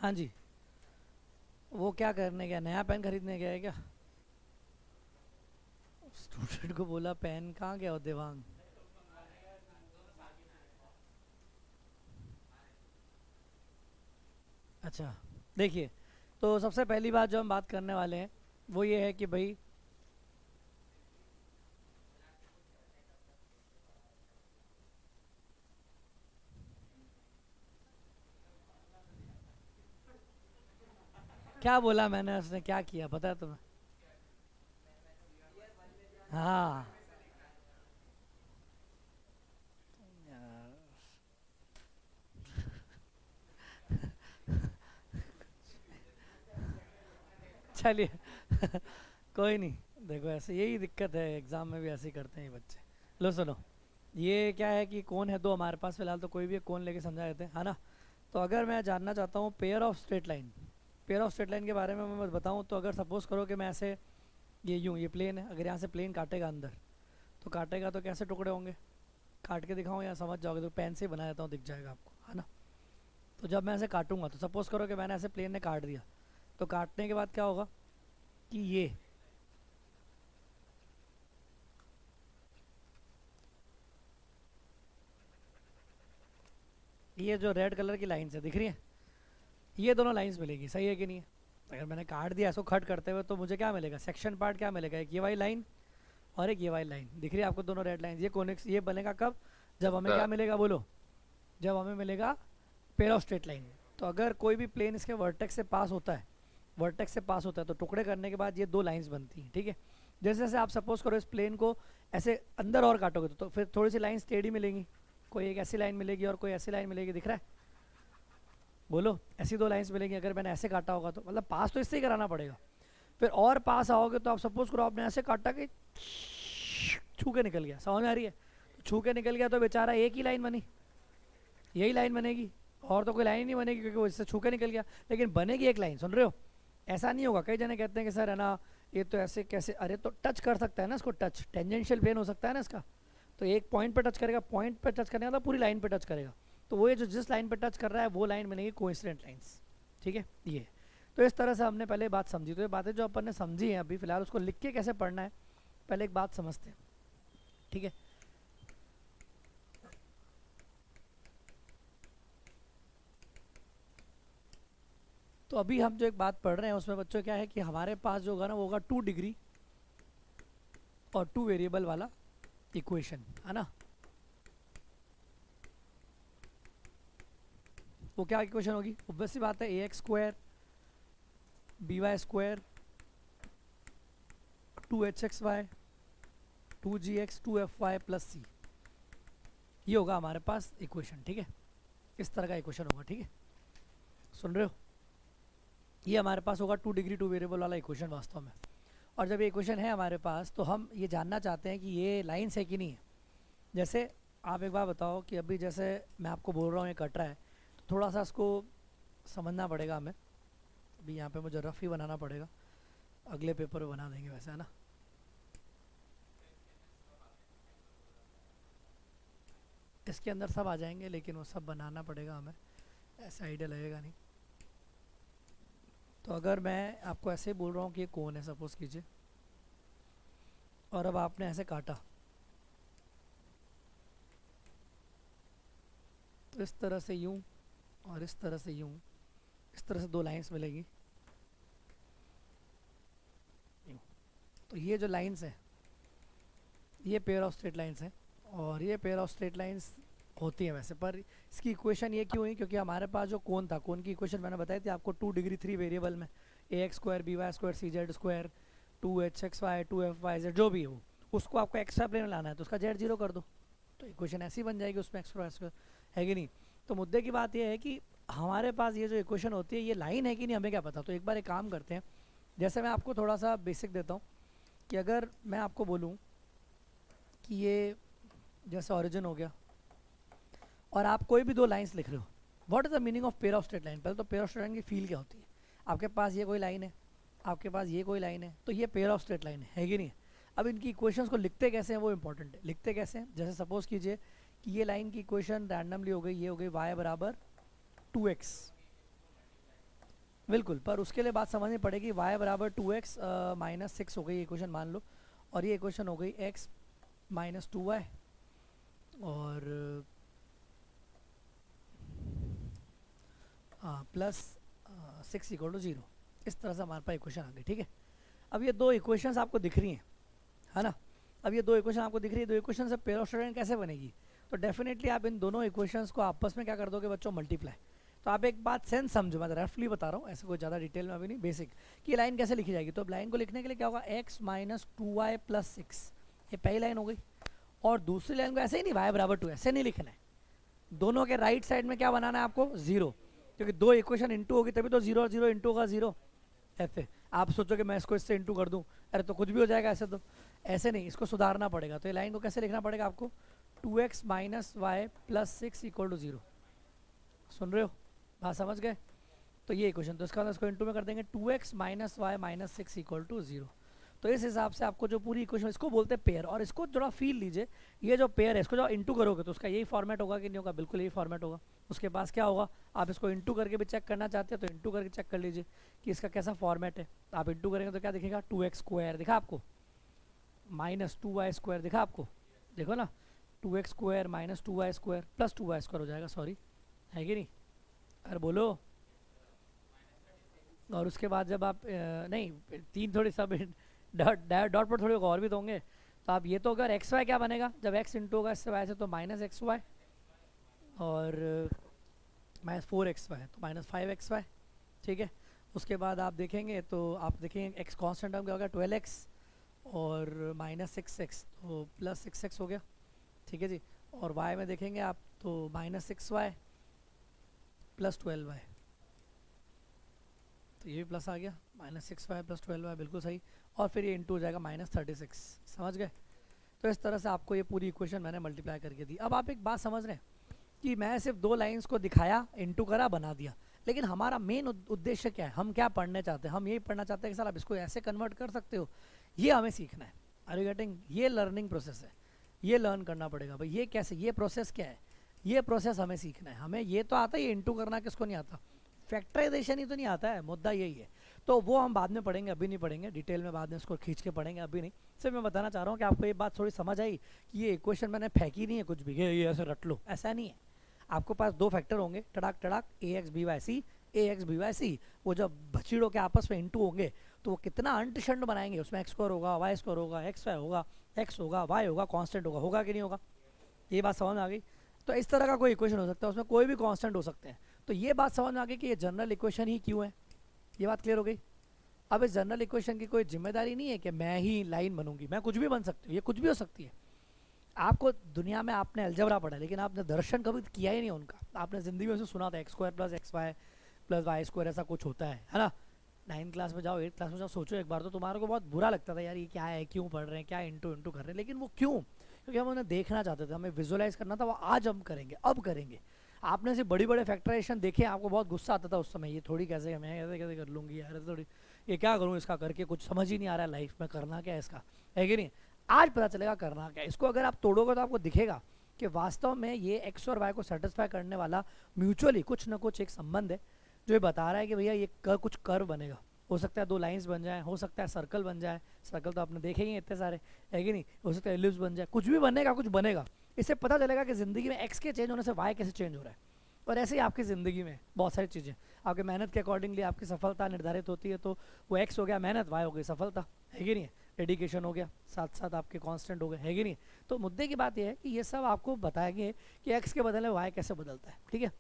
हाँ जी। वो क्या करने गया, नया पेन खरीदने गया है क्या? स्टूडेंट को बोला पेन, कहाँ गया वो देवांग? अच्छा, देखिए, तो सबसे पहली बात जो हम बात करने वाले हैं वो ये है कि भाई, क्या बोला मैंने, उसने क्या किया पता है तुम्हें? हाँ यार, चलिए। कोई नहीं। देखो, ऐसे यही दिक्कत है, एग्ज़ाम में भी ऐसे ही करते हैं ये बच्चे। लो सुनो, ये क्या है कि कौन है दो हमारे पास फिलहाल, तो कोई भी एक कौन लेके समझा देते हैं, है ना? तो अगर मैं जानना चाहता हूँ pair of straight line, pair of straight line के बारे में मैं बताऊँ तो अगर सपोज करो कि मैं ऐसे, ये यूँ, ये प्लेन है, अगर यहाँ से प्लेन काटेगा अंदर, तो काटेगा तो कैसे टुकड़े होंगे? काट के दिखाऊँ या समझ जाओगे? तो पेन से ही बना देता हूँ, दिख जाएगा आपको, है ना? तो जब मैं ऐसे काटूंगा तो सपोज करो कि मैंने ऐसे प्लेन ने काट दिया, तो काटने के बाद क्या होगा कि ये जो रेड कलर की लाइन्स है दिख रही है, ये दोनों लाइंस मिलेगी, सही है कि नहीं है? अगर मैंने काट दिया इसको कट करते हुए तो मुझे क्या मिलेगा, सेक्शन पार्ट क्या मिलेगा, एक ये वाली लाइन और एक ये वाली लाइन, दिख रही है आपको दोनों रेड लाइन? ये कोनिक्स, ये बनेगा कब? जब हमें क्या हाँ। मिलेगा बोलो? जब हमें मिलेगा पेयर ऑफ स्ट्रेट लाइन। तो अगर कोई भी प्लेन इसके वर्टेक्स से पास होता है, वर्टेक्स से पास होता है, तो टुकड़े करने के बाद ये दो लाइंस बनती हैं, ठीक है? जैसे जैसे आप सपोज करो इस प्लेन को ऐसे अंदर और काटोगे तो फिर थोड़ी सी लाइन टेढ़ी मिलेंगी, कोई एक ऐसी लाइन मिलेगी और कोई ऐसी लाइन मिलेगी, दिख रहा है? बोलो, ऐसी दो लाइंस मिलेंगी अगर मैंने ऐसे काटा होगा तो, मतलब पास तो इससे ही कराना पड़ेगा। फिर और पास आओगे तो आप सपोज करो आपने ऐसे काटा कि छू के निकल गया, समझ में आ रही है? तो छू के निकल गया तो बेचारा एक ही लाइन बनी, यही लाइन बनेगी, और तो कोई लाइन नहीं बनेगी क्योंकि वो इससे छू के निकल गया, लेकिन बनेगी एक लाइन, सुन रहे हो? ऐसा नहीं होगा, कई जने कहते हैं कि सर है ना, ये तो ऐसे कैसे, अरे तो टच कर सकता है ना इसको, टच टेंजेंशियल प्लेन हो सकता है ना इसका, तो एक पॉइंट पे टच करेगा, पॉइंट पे टच करने का मतलब पूरी लाइन पे टच करेगा, तो वो ये जो जिस लाइन पे टच कर रहा है वो लाइन बनेगी कोइंसिडेंट लाइंस, ठीक है? ये, तो इस तरह से हमने पहले बात समझी, तो ये बातें जो अपन ने समझी हैं अभी फिलहाल, उसको लिख के कैसे पढ़ना है पहले एक बात समझते हैं, ठीक है? तो अभी हम जो एक बात पढ़ रहे हैं उसमें बच्चों क्या है कि हमारे पास जो होगा ना वो होगा 2 डिग्री और 2 वेरिएबल वाला इक्वेशन, है ना? वो क्या इक्वेशन होगी? ऑब्वियस सी बात है, a x square b y square 2 h x y 2 g x 2 f y plus सी, ये होगा हमारे पास इक्वेशन, ठीक है? इस तरह का इक्वेशन होगा, ठीक है? सुन रहे हो? ये हमारे पास होगा 2 डिग्री 2 वेरिएबल वाला इक्वेशन वास्तव में। और जब ये इक्वेशन है हमारे पास तो हम ये जानना चाहते हैं कि ये लाइन्स है कि नहीं है। जैसे आप एक बार बताओ कि अभी जैसे मैं आपको बोल रहा हूँ ये कट रहा है, तो थोड़ा सा इसको समझना पड़ेगा हमें। अभी यहाँ पे मुझे रफ़ ही बनाना पड़ेगा, अगले पेपर में बना देंगे वैसे, है ना? इसके अंदर सब आ जाएंगे लेकिन वो सब बनाना पड़ेगा हमें, ऐसा आइडिया लगेगा नहीं। तो अगर मैं आपको ऐसे ही बोल रहा हूँ कि ये कौन है सपोज़ कीजिए, और अब आपने ऐसे काटा, तो इस तरह से यूँ और इस तरह से यूँ, इस तरह से दो लाइंस मिलेगी यूँ। तो ये जो लाइंस है ये पेयर ऑफ स्ट्रेट लाइंस हैं, और ये पेयर ऑफ स्ट्रेट लाइंस होती है वैसे, पर इसकी इक्वेशन ये क्यों हुई? क्योंकि हमारे पास जो कोन था, कोन की इक्वेशन मैंने बताई थी आपको 2 डिग्री 3 वेरिएबल में, a x square b y square c z square 2 h x y 2 f y z जो भी हो, उसको आपको एक्स्ट्रा प्लेन में लाना है तो उसका जेड जीरो कर दो, तो इक्वेशन ऐसी बन जाएगी, उसमें एक्स्ट्रा एक्स्ट्रा है कि नहीं? तो मुद्दे की बात यह है कि हमारे पास ये जो इक्वेशन होती है ये लाइन है कि नहीं हमें क्या पता। तो एक बार एक काम करते हैं, जैसे मैं आपको थोड़ा सा बेसिक देता हूँ कि अगर मैं आपको बोलूँ कि ये जैसे ओरिजिन हो गया और आप कोई भी दो लाइंस लिख रहे हो, what is the meaning of pair of straight line? पहले तो पेयर ऑफ स्ट्रेट लाइन की फील क्या होती है? आपके पास ये कोई लाइन है, आपके पास ये कोई लाइन है, तो ये पेयर ऑफ स्ट्रेट लाइन है कि नहीं? अब इनकी इक्वेशंस को लिखते कैसे हैं वो इंपॉर्टेंट है। लिखते कैसे हैं? जैसे सपोज कीजिए कि ये लाइन की इक्वेशन रैंडमली हो गई, ये हो गई y बराबर 2x, बिल्कुल, पर उसके लिए बात समझनी पड़ेगी। y बराबर 2x माइनस 6 हो गई इक्वेशन मान लो, और ये इक्वेशन हो गई x माइनस 2y और प्लस 6 इक्वल टू 0। इस तरह से हमारे पास इक्वेशन आ गई, ठीक है। अब ये दो इक्वेशंस आपको दिख रही हैं, है ना। अब ये दो इक्वेशन आपको दिख रही है, दो इक्वेशन से पेयर ऑफ स्टूडेंट कैसे बनेगी? तो डेफिनेटली आप इन दोनों इक्वेशंस को आपस में क्या कर दोगे बच्चों, मल्टीप्लाई। तो आप एक बात सेंस समझो, मैं रफली बता रहा हूँ, ऐसे कोई ज़्यादा डिटेल में अभी नहीं, बेसिक कि लाइन कैसे लिखी जाएगी। तो अब लाइन को लिखने के लिए क्या होगा, x माइनस 2y प्लस 6, ये पहली लाइन हो गई। और दूसरी लाइन को ऐसे ही नहीं, y बराबर 2, ऐसे नहीं लिखना है, दोनों के राइट साइड में क्या बनाना है आपको, 0, क्योंकि दो इक्वेशन इंटू होगी तभी तो 0 और 0 इंटू होगा 0। ऐसे आप सोचो कि मैं इसको इससे इंटू कर दूं, अरे तो कुछ भी हो जाएगा ऐसे, तो ऐसे नहीं, इसको सुधारना पड़ेगा। तो ये लाइन को कैसे लिखना पड़ेगा आपको, 2x minus Y plus 6 equal to 0। सुन रहे हो, बात समझ गए? तो ये इक्वेशन, तो इसका इसको इंटू में कर देंगे, 2x minus Y minus 6 equal to 0। तो इस हिसाब से आपको जो पूरी इक्वेशन, इसको बोलते हैं पेयर। और इसको थोड़ा फील लीजिए, ये जो पेयर है इसको जो इंटू करोगे तो उसका यही फॉर्मेट होगा कि नहीं होगा, बिल्कुल यही फॉर्मेट होगा। उसके पास क्या होगा, आप इसको इंटू करके भी चेक करना चाहते हैं तो इंटू करके चेक कर लीजिए कि इसका कैसा फॉर्मेट है। तो आप इंटू करेंगे तो क्या दिखेगा, 2x स्क्वायर दिखा आपको, माइनस 2y स्क्वायर दिखा आपको, देखो ना, 2x square minus 2y square plus 2y square हो जाएगा, सॉरी, है कि नहीं? अरे बोलो। और उसके बाद जब आप नहीं, तीन थोड़ी सब डॉट पर थोड़ी और भी तो होंगे। तो आप ये तो अगर एक्स वाई क्या बनेगा, जब एक्स इंटू होगा इससे वाई से, तो माइनस एक्स वाई, और माइनस 4x वाई तो माइनस 5x वाई, ठीक है। उसके बाद आप देखेंगे तो आप देखेंगे एक्स कॉन्स्टेंट टर्म क्या होगा, 12x और माइनस 6x, तो प्लस 6x हो गया, ठीक है जी। और y में देखेंगे आप तो माइनस 6y प्लस 12y, तो ये भी प्लस आ गया, माइनस 6y प्लस 12y, बिल्कुल सही। और फिर ये इंटू हो जाएगा माइनस 36, समझ गए? तो इस तरह से आपको ये पूरी इक्वेशन मैंने मल्टीप्लाई करके दी। अब आप एक बात समझ रहे हैं कि मैं सिर्फ दो लाइंस को दिखाया, इंटू करा, बना दिया, लेकिन हमारा मेन उद्देश्य क्या है, हम क्या पढ़ने चाहते हैं? हम यही पढ़ना चाहते हैं कि सर आप इसको ऐसे कन्वर्ट कर सकते हो, ये हमें सीखना है। Are you getting? ये लर्निंग प्रोसेस है, ये लर्न करना पड़ेगा भाई, ये कैसे, ये प्रोसेस क्या है, ये प्रोसेस हमें सीखना है। हमें ये तो आता है, ये इंटू करना किसको नहीं आता, फैक्टराइजेशन ही तो नहीं आता है, मुद्दा यही है। तो वो हम बाद में पढ़ेंगे, अभी नहीं पढ़ेंगे डिटेल में, बाद में इसको खींच के पढ़ेंगे, अभी नहीं। सिर्फ मैं बताना चाह रहा हूँ कि आपको ये बात थोड़ी समझ आई कि ये इक्वेशन मैंने फेंकी नहीं है कुछ भी, ये ऐसे रट लो, ऐसा नहीं है। आपको पास दो फैक्टर होंगे, टड़ाक टड़ाक, ए एक्स बी वाई सी, ए एक्स बी वाई सी, वो जब भचीड़ों के आपस में इंटू होंगे तो वो कितना अंटशंड बनाएंगे, उसमें एक्स स्क्वायर होगा, वाई स्क्वायर होगा, एक्स वाई होगा, एक्स होगा, वाई होगा, कांस्टेंट होगा, होगा कि नहीं होगा? ये बात समझ में आ गई? तो इस तरह का कोई इक्वेशन हो सकता है, उसमें कोई भी कांस्टेंट हो सकते हैं। तो ये बात समझ में आ गई कि ये जनरल इक्वेशन ही क्यों है, ये बात क्लियर हो गई? अब इस जनरल इक्वेशन की कोई जिम्मेदारी नहीं है कि मैं ही लाइन बनूंगी, मैं कुछ भी बन सकती हूँ, ये कुछ भी हो सकती है। आपको दुनिया में आपने अलजबरा पढ़ा लेकिन आपने दर्शन कभी किया ही नहीं उनका, आपने ज़िंदगी में उसे सुना था x square plus x Y plus Y square ऐसा कुछ होता है ना। 9th क्लास में जाओ, 8th क्लास में जाओ, सोचो एक बार तो तुम्हारे को बहुत बुरा लगता था यार ये क्या है, क्यों पढ़ रहे हैं, क्या इंटू इंटू कर रहे हैं, लेकिन वो क्यों? क्योंकि हम उन्हें देखना चाहते थे, हमें विजुअलाइज करना था, वो आज हम करेंगे, अब करेंगे। आपने से बड़ी बड़े फैक्टराइजेशन देखे, आपको बहुत गुस्सा आता था उस समय, ये थोड़ी कैसे मैं कैसे कैसे कर लूँगी यार, थोड़ी ये क्या करूँ इसका करके, कुछ समझ ही नहीं आ रहा है लाइफ में करना क्या है इसका, है कि नहीं? आज पता चलेगा करना क्या है। इसको अगर आप तोड़ोगे तो आपको दिखेगा कि वास्तव में ये एक्स और वाई को सेटिस्फाई करने वाला म्यूचुअली कुछ ना कुछ एक संबंध है जो ये बता रहा है कि भैया ये कुछ कर्व बनेगा। हो सकता है दो लाइंस बन जाए, हो सकता है सर्कल बन जाए, सर्कल तो आपने देखे ही इतने सारे, है कि नहीं? हो सकता है एलिप्स बन जाए, कुछ भी बनेगा, कुछ बनेगा। इससे पता चलेगा कि ज़िंदगी में एक्स के चेंज होने से वाई कैसे चेंज हो रहा है। और ऐसे ही आपकी ज़िंदगी में बहुत सारी चीज़ें, आपके मेहनत के अकॉर्डिंगली आपकी सफलता निर्धारित होती है। तो वो एक्स हो गया मेहनत, वाई हो गई सफलता, है कि नहीं? डेडिकेशन हो गया, साथ साथ आपके कांस्टेंट हो गए, है कि नहीं? तो मुद्दे की बात यह है कि ये सब आपको बताएंगे कि एक्स के बदले वाई कैसे बदलता है, ठीक है?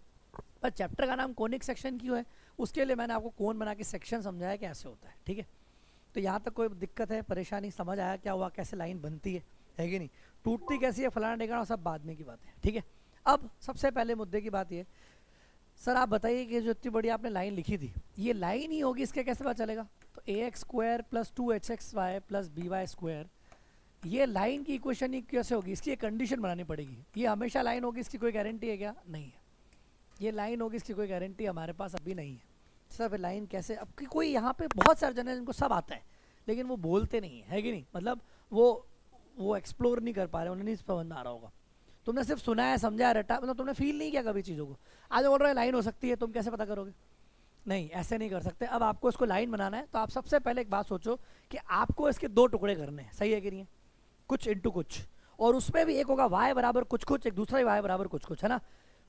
पर चैप्टर का नाम कोनिक सेक्शन क्यों है, उसके लिए मैंने आपको कोन बना के सेक्शन समझाया कि ऐसे होता है, ठीक है? तो यहाँ तक कोई दिक्कत है, परेशानी, समझ आया क्या हुआ, कैसे लाइन बनती है कि नहीं? टूटती कैसी है, फलाना ढेकाना, सब बाद में की बात है, ठीक है? अब सबसे पहले मुद्दे की बात ये, सर आप बताइए कि जो इतनी बड़ी आपने लाइन लिखी थी, ये लाइन ही होगी, इसके कैसे पता चलेगा? तो a x square plus 2hxy plus b y square, ये लाइन की इक्वेशन ही कैसे होगी? इसकी एक कंडीशन बनानी पड़ेगी। ये हमेशा लाइन होगी, इसकी कोई गारंटी है क्या? नहीं है। ये लाइन होगी, इसकी कोई गारंटी हमारे पास अभी नहीं है। सर लाइन कैसे? अब की कोई यहाँ पे बहुत सारे जन जिनको सब आता है लेकिन वो बोलते नहीं है कि नहीं? मतलब वो एक्सप्लोर नहीं कर पा रहे, उन्हें नहीं समझ में आ रहा होगा। तुमने सिर्फ सुना है, समझा, रटा, मतलब तुमने फील नहीं किया कभी चीज़ों को। आज बोल रहे हैं लाइन हो सकती है, तुम कैसे पता करोगे? नहीं, ऐसे नहीं कर सकते। अब आपको इसको लाइन बनाना है तो आप सबसे पहले एक बात सोचो कि आपको इसके दो टुकड़े करने हैं, सही है कि नहीं है, कुछ इंटू कुछ, और उसमें भी एक होगा y बराबर कुछ कुछ, एक दूसरा y बराबर कुछ कुछ, है ना।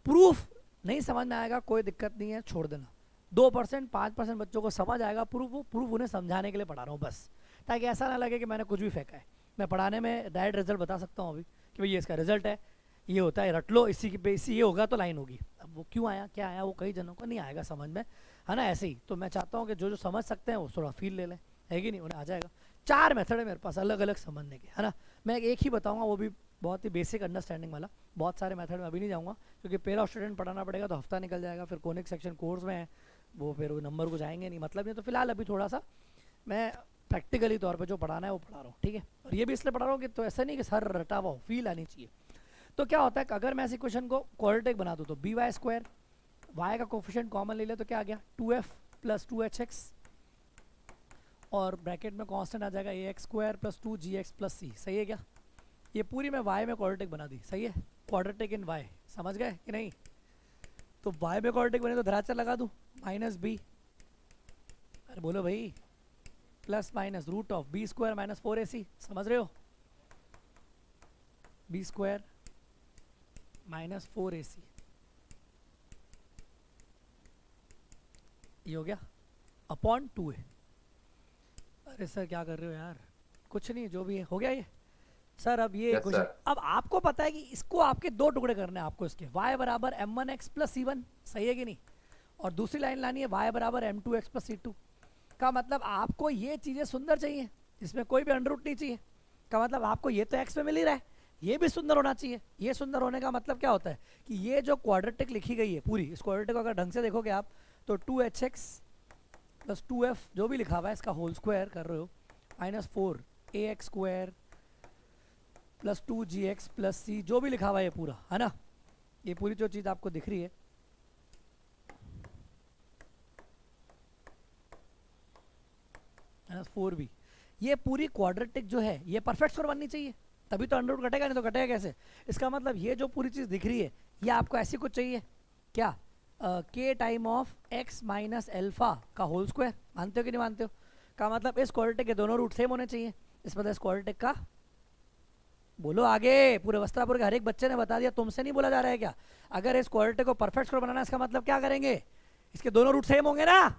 प्रूफ नहीं समझ में आएगा कोई दिक्कत नहीं है, छोड़ देना। 2% 5% बच्चों को समझ आएगा प्रूफ, वो प्रूफ उन्हें समझाने के लिए पढ़ा रहा हूँ बस, ताकि ऐसा ना लगे कि मैंने कुछ भी फेंका है। मैं पढ़ाने में डायरेक्ट रिजल्ट बता सकता हूँ अभी कि भाई ये इसका रिजल्ट है, ये होता है, रट लो, इसी की पे इसी ये होगा तो लाइन होगी। अब वो क्यों आया क्या आया वो कई जनों को नहीं आएगा समझ में, है ना। ऐसे ही तो मैं चाहता हूँ कि जो जो समझ सकते हैं वो थोड़ा फील ले लें, है कि नहीं, उन्हें आ जाएगा। 4 मेथड है मेरे पास अलग अलग समझने के, है ना। मैं एक ही बताऊँगा, वो भी बहुत ही बेसिक अंडरस्टैंडिंग वाला। बहुत सारे मेथड में अभी नहीं जाऊँगा क्योंकि पहला स्टूडेंट पढ़ाना पड़ेगा तो हफ्ता निकल जाएगा, फिर कोनिक सेक्शन कोर्स में है, वो फिर वो नंबर को जाएंगे नहीं, मतलब नहीं। तो फिलहाल अभी थोड़ा सा मैं प्रैक्टिकली तौर पे जो पढ़ाना है वो पढ़ा रहा हूँ, ठीक है। और ये भी इसलिए पढ़ा रहा हूँ कि तो ऐसा नहीं कि सर रटा हुआ हो, फील आनी चाहिए। तो क्या होता है कि अगर मैं इस इक्वेशन को क्वाड्रेटिक बना दूँ तो बी वाई स्क्वायर, वाई का कोफिशिएंट कॉमन ले ले तो क्या आ गया 2f प्लस 2hx, और ब्रैकेट में कांस्टेंट आ जाएगा a x square plus 2gx plus c, सही है क्या। ये पूरी मैं y में क्वाड्रेटिक बना दी, सही है, क्वाड्रेटिक इन y, समझ गए कि नहीं। तो y में क्वाड्रेटिक बने तो धराचर लगा दूँ माइनस बी, अरे बोलो भाई, plus minus root of b square minus 4ac, समझ रहे हो, बी स्क्वायर माइनस 4ac, ये हो गया अपॉन 2a। अरे सर क्या कर रहे हो यार, कुछ नहीं, जो भी है हो गया ये सर। अब ये यस क्वेश्चन, सर। अब आपको पता है कि इसको आपके दो टुकड़े करने हैं आपको, इसके y बराबर m1x प्लस c1, सही है कि नहीं, और दूसरी लाइन लानी है y बराबर m2x प्लस c2। का मतलब आपको ये चीज़ें सुंदर चाहिए, इसमें कोई भी अंडर रूट नहीं चाहिए। का मतलब आपको ये तो x में मिल ही रहा है, ये भी सुंदर होना चाहिए। ये सुंदर होने का मतलब क्या होता है कि ये जो क्वाड्रेटिक लिखी गई है पूरी, इस क्वाड्रेटिक को अगर ढंग से देखोगे आप तो 2hx प्लस 2f जो भी लिखा हुआ है इसका होल स्क्वायर कर रहे हो minus 4ax square plus 2gx plus c, जो भी लिखा हुआ है ये पूरा, है ना। ये पूरी जो चीज़ आपको दिख रही है माइनस 4b, ये पूरी क्वाड्रेटिक जो है ये परफेक्ट स्क्वायर बननी चाहिए, तभी तो अंडर रूट कटेगा, नहीं तो कटेगा कैसे। इसका मतलब ये जो पूरी चीज़ दिख रही है ये आपको ऐसी कुछ चाहिए क्या, के time of x minus alpha का होल स्क्वायर, मानते हो कि नहीं मानते हो। का मतलब इस क्वाड्रेटिक के दोनों रूट सेम होने चाहिए, इस मतलब इस क्वाड्रेटिक का, बोलो आगे, पूरे वस्त्रापुर के हर एक बच्चे ने बता दिया, तुमसे नहीं बोला जा रहा है क्या। अगर इस क्वाड्रेटिक को परफेक्ट स्क्वायर बनाना है इसका मतलब क्या करेंगे, इसके दोनों रूट सेम होंगे ना,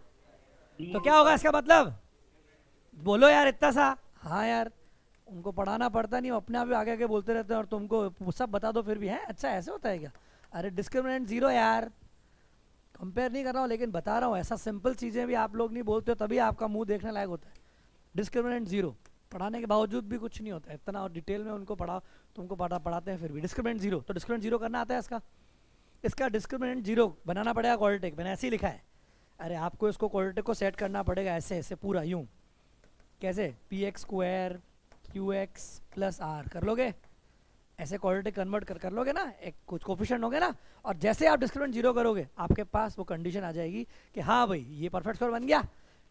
तो क्या होगा इसका मतलब, बोलो यार इतना सा। हाँ यार उनको पढ़ाना पड़ता नहीं, अपने आप ही आगे आगे बोलते रहते हैं और तुमको सब बता दो फिर भी है, अच्छा ऐसे होता है क्या। अरे डिस्क्रिमिनेंट जीरो यार, कंपेयर नहीं कर रहा हूँ लेकिन बता रहा हूँ, ऐसा सिंपल चीज़ें भी आप लोग नहीं बोलते हो तभी आपका मुंह देखने लायक होता है। डिस्क्रिमिनेंट जीरो पढ़ाने के बावजूद भी कुछ नहीं होता है इतना, और डिटेल में उनको तुमको पढ़ाते हैं फिर भी डिस्क्रिमिनेंट जीरो, तो डिस्क्रिमिनेंट जीरो करना आता है इसका डिस्क्रिमिनेंट जीरो बनाना पड़ेगा क्वाड्रेटिक, मैंने ऐसे ही लिखा है। अरे आपको इसको क्वाड्रेटिक को सेट करना पड़ेगा ऐसे ऐसे पूरा यूँ, कैसे p x square q x plus r कर लोगे, ऐसे क्वाड्रेटिक कन्वर्ट कर लोगे ना, एक कुछ कोफिशिएंट होंगे ना, और जैसे आप डिस्क्रिमिनेंट जीरो करोगे आपके पास वो कंडीशन आ जाएगी कि हाँ भाई ये परफेक्ट स्क्वायर बन गया,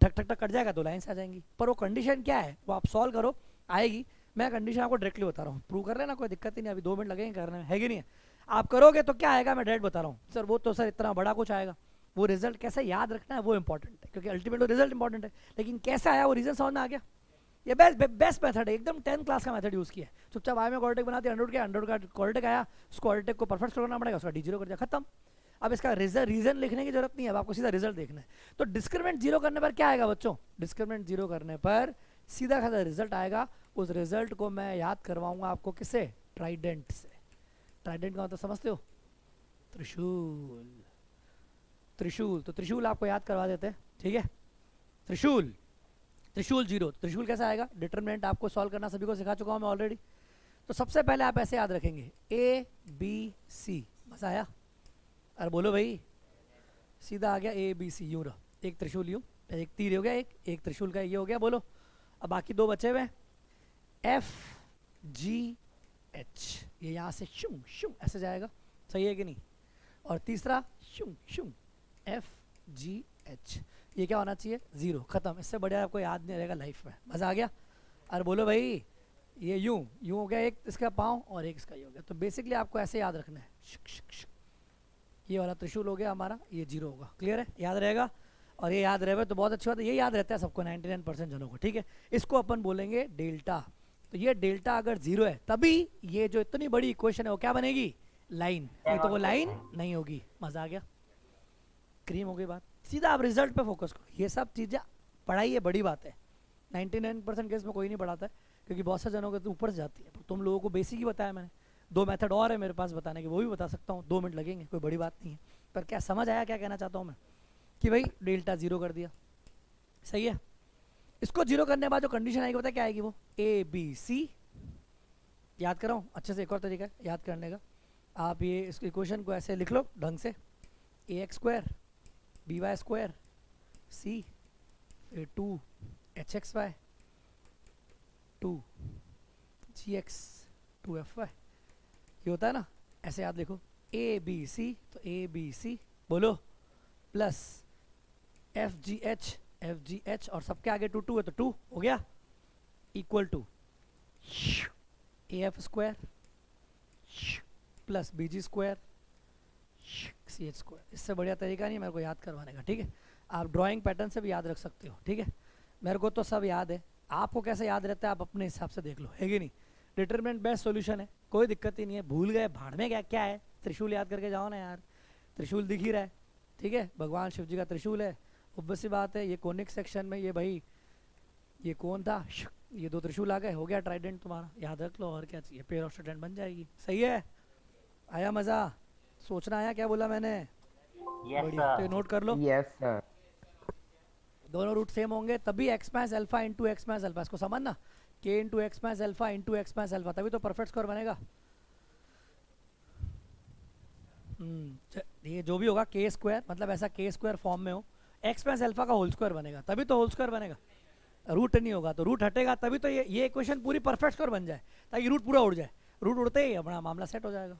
ठक ठक ठक कट जाएगा, दो लाइन्स आ जाएंगी। पर वो कंडीशन क्या है वो आप सॉल्व करो, आएगी। मैं कंडीशन आपको डायरेक्टली बता रहा हूँ, प्रूव कर लेना, कोई दिक्कत ही नहीं, अभी 2 मिनट लगेंगे करने में, है कि नहीं है। आप करोगे तो क्या आएगा मैं डायरेक्ट बता रहा हूँ सर, वो तो सर इतना बड़ा कुछ आएगा, वो रिजल्ट कैसे याद रखना है वो इंपॉर्टेंट है, क्योंकि अल्टीमेट रिजल्ट इंपॉर्टेंट है, लेकिन कैसे आया वो रीजन समझ में आ गया। ये बेस्ट मेथड है, एकदम 10th क्लास का मेथड यूज़ किया है। चुपचाप आई में क्वाड्रेटिक बनाते हैं, अंडर का क्वाड्रेटिक आया, उस क्वाड्रेटिक को परफेक्ट करना पड़ेगा, उसका डी जीरो कर दिया, खत्म। अब इसका रीजन लिखने की जरूरत नहीं है, अब आपको सीधा रिजल्ट देखना है। तो डिस्क्रिमिनेंट जीरो करने पर क्या आएगा बच्चों, डिस्क्रिमिनेंट जीरो करने पर सीधा खाधा रिजल्ट आएगा। उस रिजल्ट को मैं याद करवाऊंगा आपको किससे, ट्राइडेंट से। ट्राइडेंट का मतलब समझते हो, त्रिशूल। त्रिशूल, तो त्रिशूल आपको याद करवा देते हैं, ठीक है। त्रिशूल, त्रिशूल जीरो, त्रिशूल कैसा आएगा, डिटरमिनेंट आपको सॉल्व करना सभी को सिखा चुका हूँ मैं ऑलरेडी। तो सबसे पहले आप ऐसे याद रखेंगे ए बी सी, मजा आया, अरे बोलो भाई, सीधा आ गया ए बी सी, यूँ रहा, एक त्रिशूल यूँ, एक तीर हो गया, एक त्रिशूल का ये हो गया, बोलो। अब बाकी दो बचे हुए एफ जी एच, ये यहाँ से शुं शुं ऐसे जाएगा, सही है कि नहीं, और तीसरा शुं शुं एफ जी एच, ये क्या होना चाहिए, जीरो, खत्म। इससे बढ़िया आपको याद नहीं रहेगा लाइफ में, मज़ा आ गया। अरे बोलो भाई, ये यूं हो गया, एक इसका पाँव और एक इसका ये हो गया, तो बेसिकली आपको ऐसे याद रखना है, शुक शुक शुक, ये वाला त्रिशूल हो गया हमारा, ये जीरो होगा, क्लियर है, याद रहेगा। और ये याद रहे तो बहुत अच्छी बात है, ये याद रहता है सबको 99% जनों को, ठीक है। इसको अपन बोलेंगे डेल्टा। तो ये डेल्टा अगर 0 है तभी ये जो इतनी बड़ी इक्वेशन है वो क्या बनेगी, लाइन। ये तो वो लाइन नहीं होगी। मजा आ गया, क्रीम हो गई बात। सीधा आप रिजल्ट पे फोकस करो। ये सब चीज़ें पढ़ाई है, बड़ी बात है। 99% केस में कोई नहीं पढ़ाता है, क्योंकि बहुत से जनों के तो ऊपर से जाती है। तुम लोगों को बेसिक ही बताया मैंने। 2 मेथड और है मेरे पास बताने के, वो भी बता सकता हूँ, 2 मिनट लगेंगे, कोई बड़ी बात नहीं है। पर क्या समझ आया क्या कहना चाहता हूँ मैं, कि भाई डेल्टा 0 कर दिया, सही है। इसको 0 करने के बाद जो कंडीशन आएगी, पता क्या आएगी, वो ABC। याद कराऊँ अच्छे से, एक और तरीका है याद करने का। आप ये इस इक्वेशन को ऐसे लिख लो ढंग से, AX² BY² C फिर 2HXY 2GX 2FY, ये होता है ना। ऐसे याद लिखो, ABC, तो ABC बोलो प्लस FGH और सबके आगे 2 है तो 2 हो गया, equal to AF² plus BG² CH²। इससे बढ़िया तरीका नहीं मेरे को याद करवाने का, ठीक है। आप ड्राइंग पैटर्न से भी याद रख सकते हो, ठीक है। मेरे को तो सब याद है, आपको कैसे याद रहता है आप अपने हिसाब से देख लो, है कि नहीं। डिटरमिनेंट बेस्ट सॉल्यूशन है, कोई दिक्कत ही नहीं है। भूल गए भाड़ में क्या क्या है, त्रिशूल याद करके जाओ ना यार, त्रिशूल दिख ही रहा है, ठीक है। भगवान शिव जी का त्रिशूल है, ऑब्वियस सी बात है। ये कोनिक सेक्शन में ये भाई ये कौन था, ये 2 त्रिशूल आ गए, हो गया ट्राइडेंट तुम्हारा, याद रख लो। और क्या चाहिए, पेयर ऑफ ट्राइडेंट बन जाएगी। सही है, आया मज़ा, सोचना आया क्या बोला मैंने। बढ़िया, तो नोट कर लो। Yes sir. दोनों रूट सेम होंगे तभी x minus alpha into x minus alpha, इसको समझना, k into x minus alpha into x minus alpha, तभी तो परफेक्ट स्कोर बनेगा। ये जो भी होगा k² मतलब ऐसा k² फॉर्म में हो, x माइनस अल्फा का होल स्क्वायर बनेगा, तभी तो होल स्क्वायर बनेगा। रूट नहीं होगा तो रूट हटेगा, तभी तो ये इक्वेशन पूरी परफेक्ट स्कोर बन जाए, ताकि रूट पूरा उड़ जाए। रूट उड़ते ही अपना मामला सेट हो जाएगा,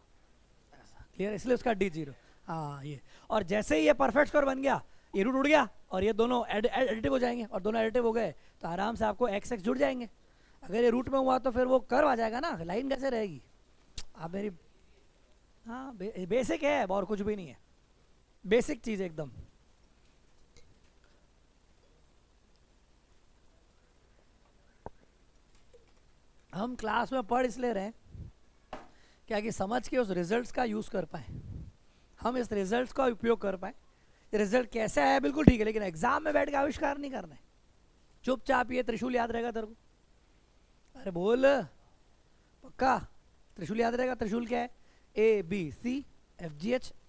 क्लियर। इसलिए उसका D0, हाँ ये। और जैसे ही ये परफेक्ट स्कोर बन गया, ये रूट उड़ गया और ये दोनों एडिटिव हो जाएंगे, और दोनों एडिटिव हो गए तो आराम से आपको x जुड़ जाएंगे। अगर ये रूट में हुआ तो फिर वो कर्व आ जाएगा ना, लाइन कैसे रहेगी। आप मेरी, हाँ बेसिक है और कुछ भी नहीं है, बेसिक चीज़ एकदम। हम क्लास में पढ़ इसलिए रहे क्या कि समझ के उस रिजल्ट्स का यूज़ कर पाए, हम इस रिजल्ट्स का उपयोग कर पाए। रिजल्ट कैसे आया बिल्कुल ठीक है, लेकिन एग्जाम में बैठ के आविष्कार नहीं करना है। चुपचाप ये त्रिशूल याद रहेगा तेरे को, अरे बोल पक्का, त्रिशूल याद रहेगा। त्रिशूल क्या है, ABC FGH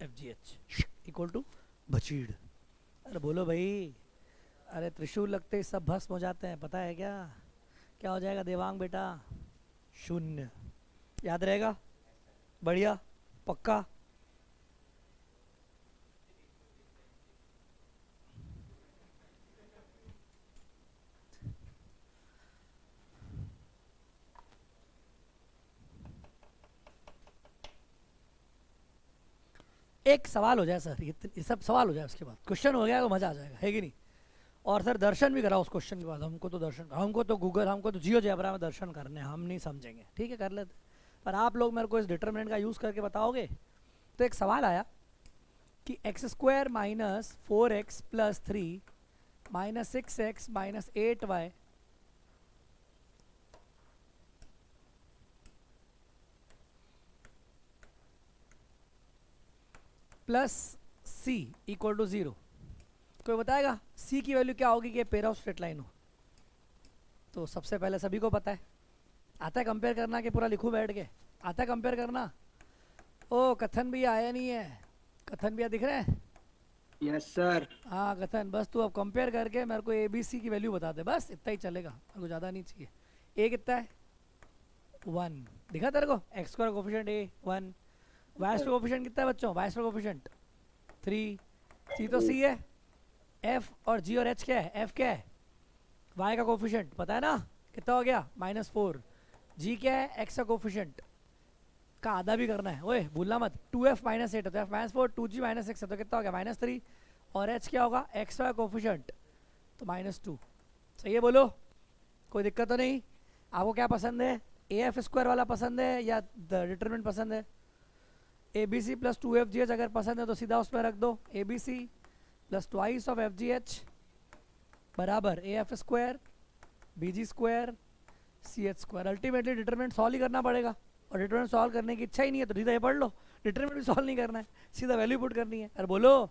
इक्वल टू बचीड़। अरे बोलो भाई, अरे त्रिशूल लगते ही सब भस्म हो जाते हैं, पता है क्या, क्या हो जाएगा देवांग बेटा, 0। याद रहेगा, बढ़िया पक्का। एक सवाल हो जाए सर, ये सब सवाल हो जाए, उसके बाद क्वेश्चन हो गया तो मज़ा आ जाएगा, है कि नहीं। और सर दर्शन भी कराओ उस क्वेश्चन के बाद, हमको तो दर्शन, हमको तो गूगल, हमको तो जियो जयबरा में दर्शन करने, हम नहीं समझेंगे, ठीक है कर लेते। पर आप लोग मेरे को इस डिटरमिनेंट का यूज़ करके बताओगे। तो एक सवाल आया कि x² minus 4x plus 3 minus 6x minus 8y plus c equal to 0। कोई बताएगा c की वैल्यू क्या होगी कि पेयर ऑफ स्ट्रेट लाइन हो। तो सबसे पहले सभी को पता है, आता है कंपेयर करना, कि पूरा लिखूं बैठ के, आता है कंपेयर करना। ओ कथन भी आया नहीं है, कथन भैया दिख रहे हैं। Yes sir. हाँ कथन, बस तू अब कंपेयर करके मेरे को ABC की वैल्यू बता दे, बस इतना ही चलेगा, मेरे को ज़्यादा नहीं चाहिए। a कितना है 1, दिखा तेरे को, x² coefficient a 1, y² coefficient कितना है बच्चों, y² कोफिशिएंट 3, c तो c है, f और g और h क्या है, f क्या है, y का कोफिशिएंट पता है ना, कितना हो गया -4, g क्या है, x का कोफिशिएंट का आधा भी करना है, ओए भूलना मत, 2f -8 है तो f -4, 2g -6 है तो कितना हो गया -3, और h क्या होगा, x का कोफिशिएंट तो -2। सही है, बोलो कोई दिक्कत तो नहीं। आपको क्या पसंद है, AF² वाला पसंद है या डिटरमिनेंट पसंद है। ABC प्लस 2FGH अगर पसंद है तो सीधा उसमें रख दो, ABC plus twice of f ji h बराबर a F square b g square c h square. Ultimately determinant solve ही करना पड़ेगा, और डिटरमिनेंट सॉल्व करने की इच्छा ही नहीं है तो सीधा ये पढ़ लो, डिटरमिनेंट भी सॉल्व नहीं करना है, सीधा वैल्यू पुट करनी है। अरे बोलो,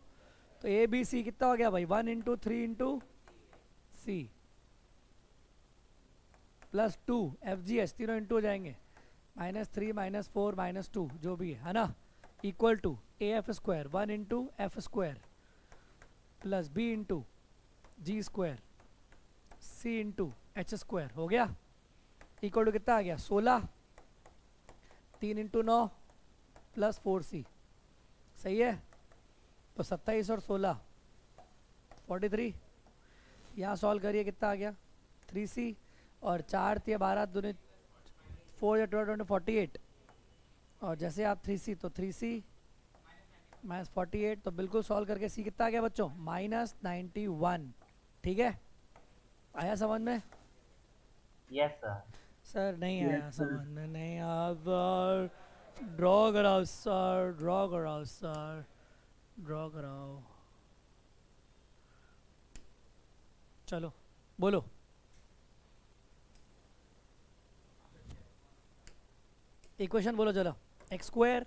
तो ए बी सी कितना हो गया भाई, 1 into 3 into C plus 2 F जी एच, तीनों इंटू हो जाएंगे, -3 -4 -2 जो भी है ना, equal to A F square 1 into F square plus B into G square C into H square हो गया, इक्वल टू कितना आ गया 16, 3 इंटू 9 प्लस 4c, सही है। तो 27 और 16 43, यहाँ सॉल्व करिए कितना आ गया 3c, और 4 3 12 दूनी 4 या 12 48, और जैसे आप 3c तो 3c -48, तो बिल्कुल सॉल्व करके c कितना आ गया बच्चों -91। ठीक है, आया समझ में? Yes sir. सर नहीं Yes, आया sir. समझ में, नहीं आप ड्रॉ कराओ सर, ड्रॉ कराओ सर, ड्रॉ कराओ। चलो बोलो, इक्वेशन बोलो चलो। X square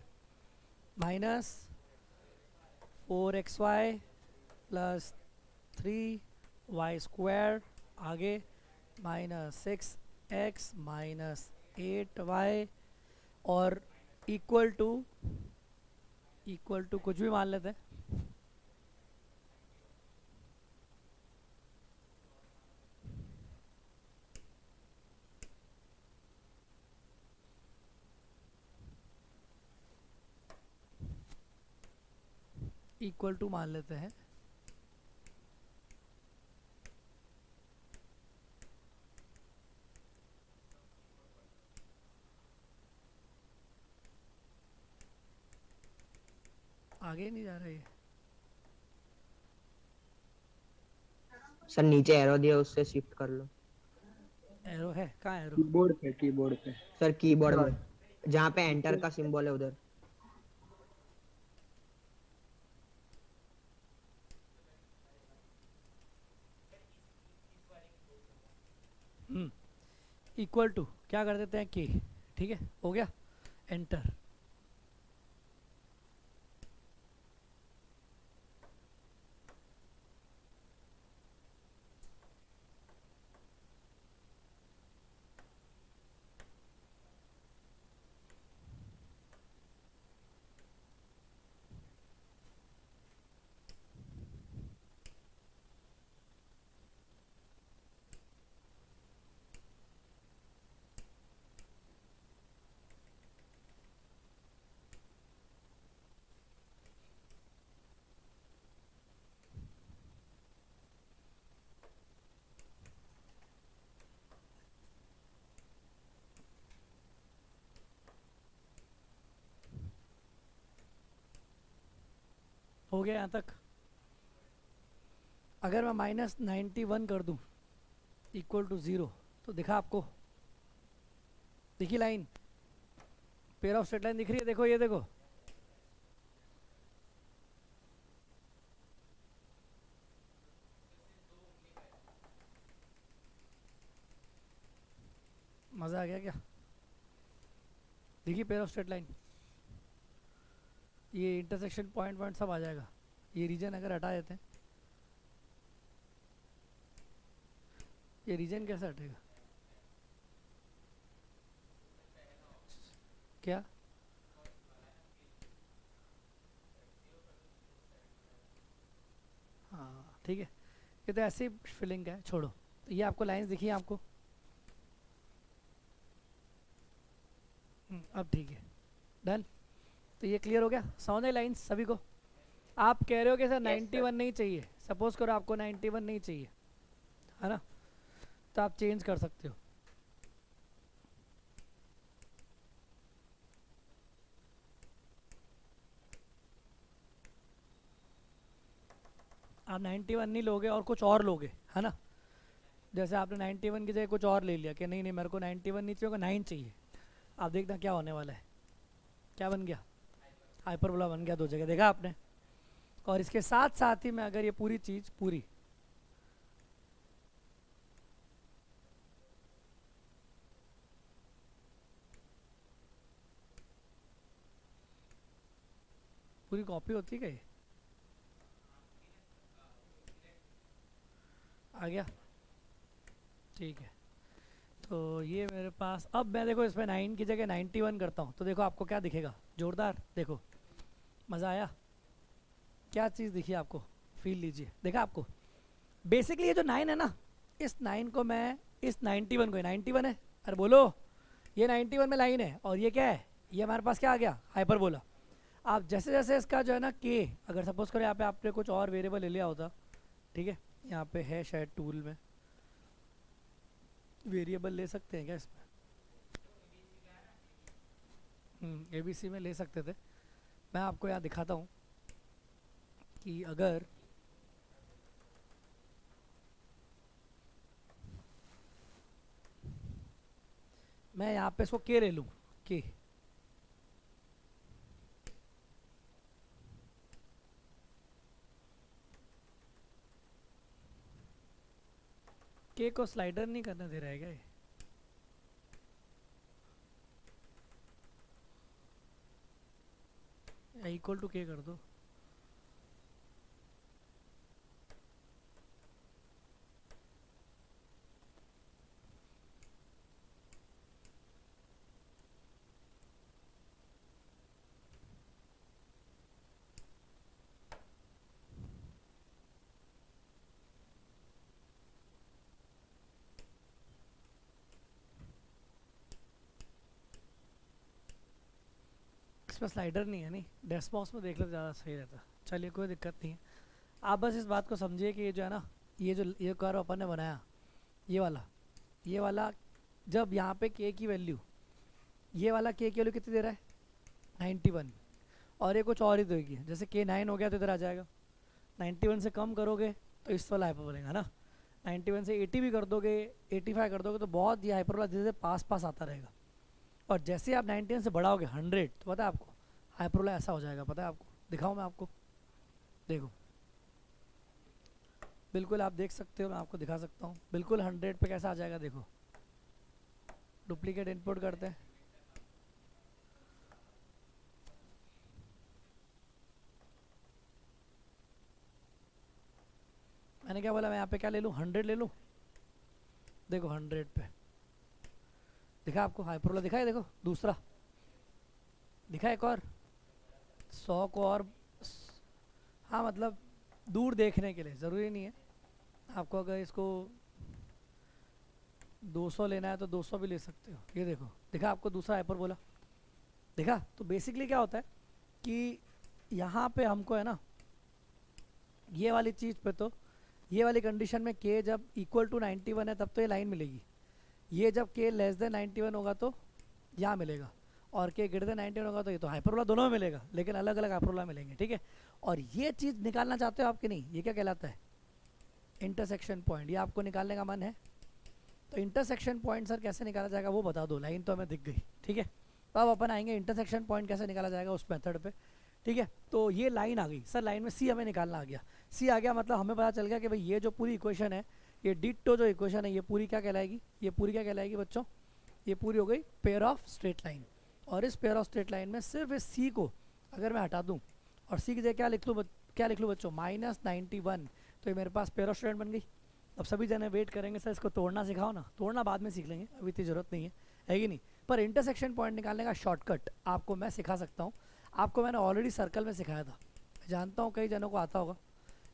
minus 4xy plus 3y square, आगे -6x माइनस 8y, और इक्वल टू कुछ भी मान लेते हैं, इक्वल टू मान लेते हैं आगे नहीं जा रहा है। सर नीचे एरो दिया उससे शिफ्ट कर लो। एरो है कहाँ, एरो? कीबोर्ड पे सर कीबोर्ड में जहाँ पे एंटर का सिंबल है उधर। इक्वल टू क्या कर देते हैं के, ठीक है हो गया, एंटर। हो गया यहाँ तक। अगर मैं -91 कर दूं इक्वल टू 0, तो दिखा आपको, दिखी line, pair of straight line दिख रही है, देखो ये देखो, मजा आ गया क्या? देखिए पेयर ऑफ स्ट्रेट लाइन, ये इंटरसेक्शन पॉइंट सब आ जाएगा, ये रीजन अगर हटा देते हैं, ये रीजन कैसे हटेगा? क्या हाँ ठीक है, ये तो ऐसे ही फिलिंग है, छोड़ो। ये आपको लाइंस दिखी हैं आपको? अब ठीक है, डन। तो ये क्लियर हो गया, समझ में लाइंस सभी को? आप कह रहे हो कि सर 91 नहीं चाहिए, सपोज करो आपको 91 नहीं चाहिए, है ना, तो आप चेंज कर सकते हो। आप 91 नहीं लोगे और कुछ और लोगे, है ना, जैसे आपने 91 की जगह कुछ और ले लिया कि नहीं नहीं मेरे को 91 नहीं चाहिए, 9 चाहिए, आप देखना क्या होने वाला है, क्या बन गया, हाइपरबोला बन गया दो जगह, देखा आपने? और इसके साथ साथ ही मैं अगर ये पूरी चीज़ पूरी पूरी कॉपी होती है क्या ये? आ गया, ठीक है। तो ये मेरे पास, अब मैं देखो इसमें 9 की जगह 91 करता हूँ तो देखो आपको क्या दिखेगा, जोरदार। देखो मज़ा आया, क्या चीज़ दिखी आपको, फील लीजिए। देखा आपको, बेसिकली ये जो 9 है ना, इस 9 को मैं इस 91 को, 91 है, अरे बोलो, ये 91 में लाइन है और ये क्या है, ये हमारे पास क्या आ गया, हाइपरबोला। आप जैसे जैसे इसका जो है ना के, अगर सपोज करो यहाँ पे आपने कुछ और वेरिएबल ले लिया होता, ठीक है, यहाँ पे है शायद टूल में वेरिएबल ले सकते हैं क्या इसमें, ABC में ले सकते थे। मैं आपको यहाँ दिखाता हूँ कि अगर मैं यहाँ पे इसको के ले लूँ, के को स्लाइडर नहीं करने दे रहा है क्या ये? इक्वल टू के कर दो। इसमें स्लाइडर नहीं है, नहीं डेस्कबॉक्स में देख लो ज़्यादा सही रहता। चलिए कोई दिक्कत नहीं है, आप बस इस बात को समझिए कि ये जो है ना, ये कर्व अपन ने बनाया, ये वाला जब यहाँ पे के की वैल्यू, ये वाला के की वैल्यू कितनी दे रहा है, 91, और ये कुछ और ही देगी। जैसे के 9 हो गया तो इधर आ जाएगा, 91 से कम करोगे तो इस वाला हाइपर बनेगा ना, 91 से 80 भी कर दोगे, 85 कर दोगे तो बहुत ये हाइपर वाला धीरे धीरे पास पास आता रहेगा। और जैसे आप 91 से बढ़ाओगे 100 तो पता है आपको हाइपरबोला ऐसा हो जाएगा, पता है आपको, दिखाऊं मैं आपको, देखो बिल्कुल आप देख सकते हो, मैं आपको दिखा सकता हूँ बिल्कुल 100 पे कैसा आ जाएगा। देखो डुप्लीकेट इनपुट करते हैं, मैंने क्या बोला, मैं यहाँ पे क्या ले लूँ, 100 ले लूँ। देखो 100 पे दिखा आपको हाइपरबोला, दिखा है, देखो दूसरा दिखा, एक और 100 को और, हाँ मतलब दूर देखने के लिए, ज़रूरी नहीं है आपको, अगर इसको 200 लेना है तो 200 भी ले सकते हो। ये देखो दिखा आपको दूसरा हाइपरबोला, देखा। तो बेसिकली क्या होता है कि यहाँ पे हमको है ना, ये वाली चीज़ पे, तो ये वाली कंडीशन में के जब इक्वल टू 91 है तब तो ये लाइन मिलेगी, ये जब के लेस देन 91 होगा तो यहाँ मिलेगा, और के ग्रेटर देन 91 होगा तो ये, तो हाइपरबोला दोनों में मिलेगा, लेकिन अलग अलग हाइपरबोला मिलेंगे, ठीक है। और ये चीज़ निकालना चाहते हो आपके, नहीं, ये क्या कहलाता है, इंटरसेक्शन पॉइंट। ये आपको निकालने का मन है तो इंटरसेक्शन पॉइंट सर कैसे निकाला जाएगा वो बता दो, लाइन तो हमें दिख गई, ठीक है। तो अब अपन आएंगे इंटरसेक्शन पॉइंट कैसे निकाला जाएगा उस मेथड पे, ठीक है। तो ये लाइन आ गई सर, लाइन में सी हमें निकालना आ गया, सी आ गया मतलब हमें पता चल गया कि भाई ये जो पूरी इक्वेशन है, ये डिट्टो जो इक्वेशन है, ये पूरी क्या कहलाएगी, ये पूरी क्या कहलाएगी बच्चों, ये पूरी हो गई पेयर ऑफ स्ट्रेट लाइन। और इस पेयर ऑफ स्ट्रेट लाइन में सिर्फ इस सी को अगर मैं हटा दूँ और सी की जगह क्या लिख लूँ बच्चों, -91, तो ये मेरे पास पेयर ऑफ स्ट्रेट बन गई। अब सभी जने वेट करेंगे सर इसको तोड़ना सिखाओ ना, तोड़ना बाद में सीख लेंगे, अभी इतनी ज़रूरत नहीं है कि नहीं। पर इंटरसेक्शन पॉइंट निकालने का शॉर्टकट आपको मैं सिखा सकता हूँ, आपको मैंने ऑलरेडी सर्कल में सिखाया था, जानता हूँ कई जनों को आता होगा।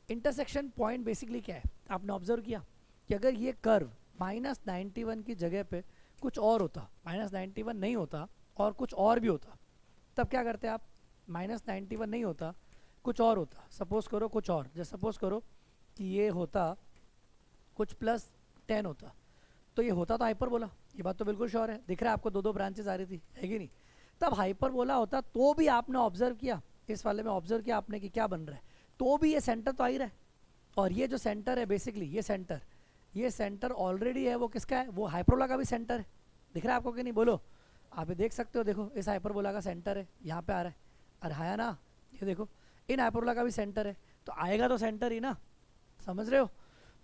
इंटरसेक्शन पॉइंट बेसिकली क्या है, आपने ऑब्जर्व किया कि अगर ये कर्व -91 की जगह पे कुछ और होता, -91 नहीं होता और कुछ और भी होता, तब क्या करते आप, -91 नहीं होता कुछ और होता, सपोज करो कुछ और, जैसे सपोज करो कि ये होता कुछ +10 होता, तो ये होता तो हाइपरबोला, ये बात तो बिल्कुल श्योर है, दिख रहा है आपको दो दो ब्रांचेस आ रही थी, है कि नहीं। तब हाइपरबोला होता तो भी आपने ऑब्जर्व किया, इस वाले में ऑब्जर्व किया आपने कि क्या बन रहा है, तो भी ये सेंटर तो आ ही रहा है। और ये जो सेंटर है बेसिकली, ये सेंटर ऑलरेडी है, वो किसका है, वो हाइपरबोला का भी सेंटर है, दिख रहा है आपको कि नहीं, बोलो। आप ये देख सकते हो, देखो इस हाइपरबोला का सेंटर है, यहाँ पे आ रहा है, अरे हाया ना, ये देखो इन हाइपरबोला का भी सेंटर है, तो आएगा तो सेंटर ही ना, समझ रहे हो।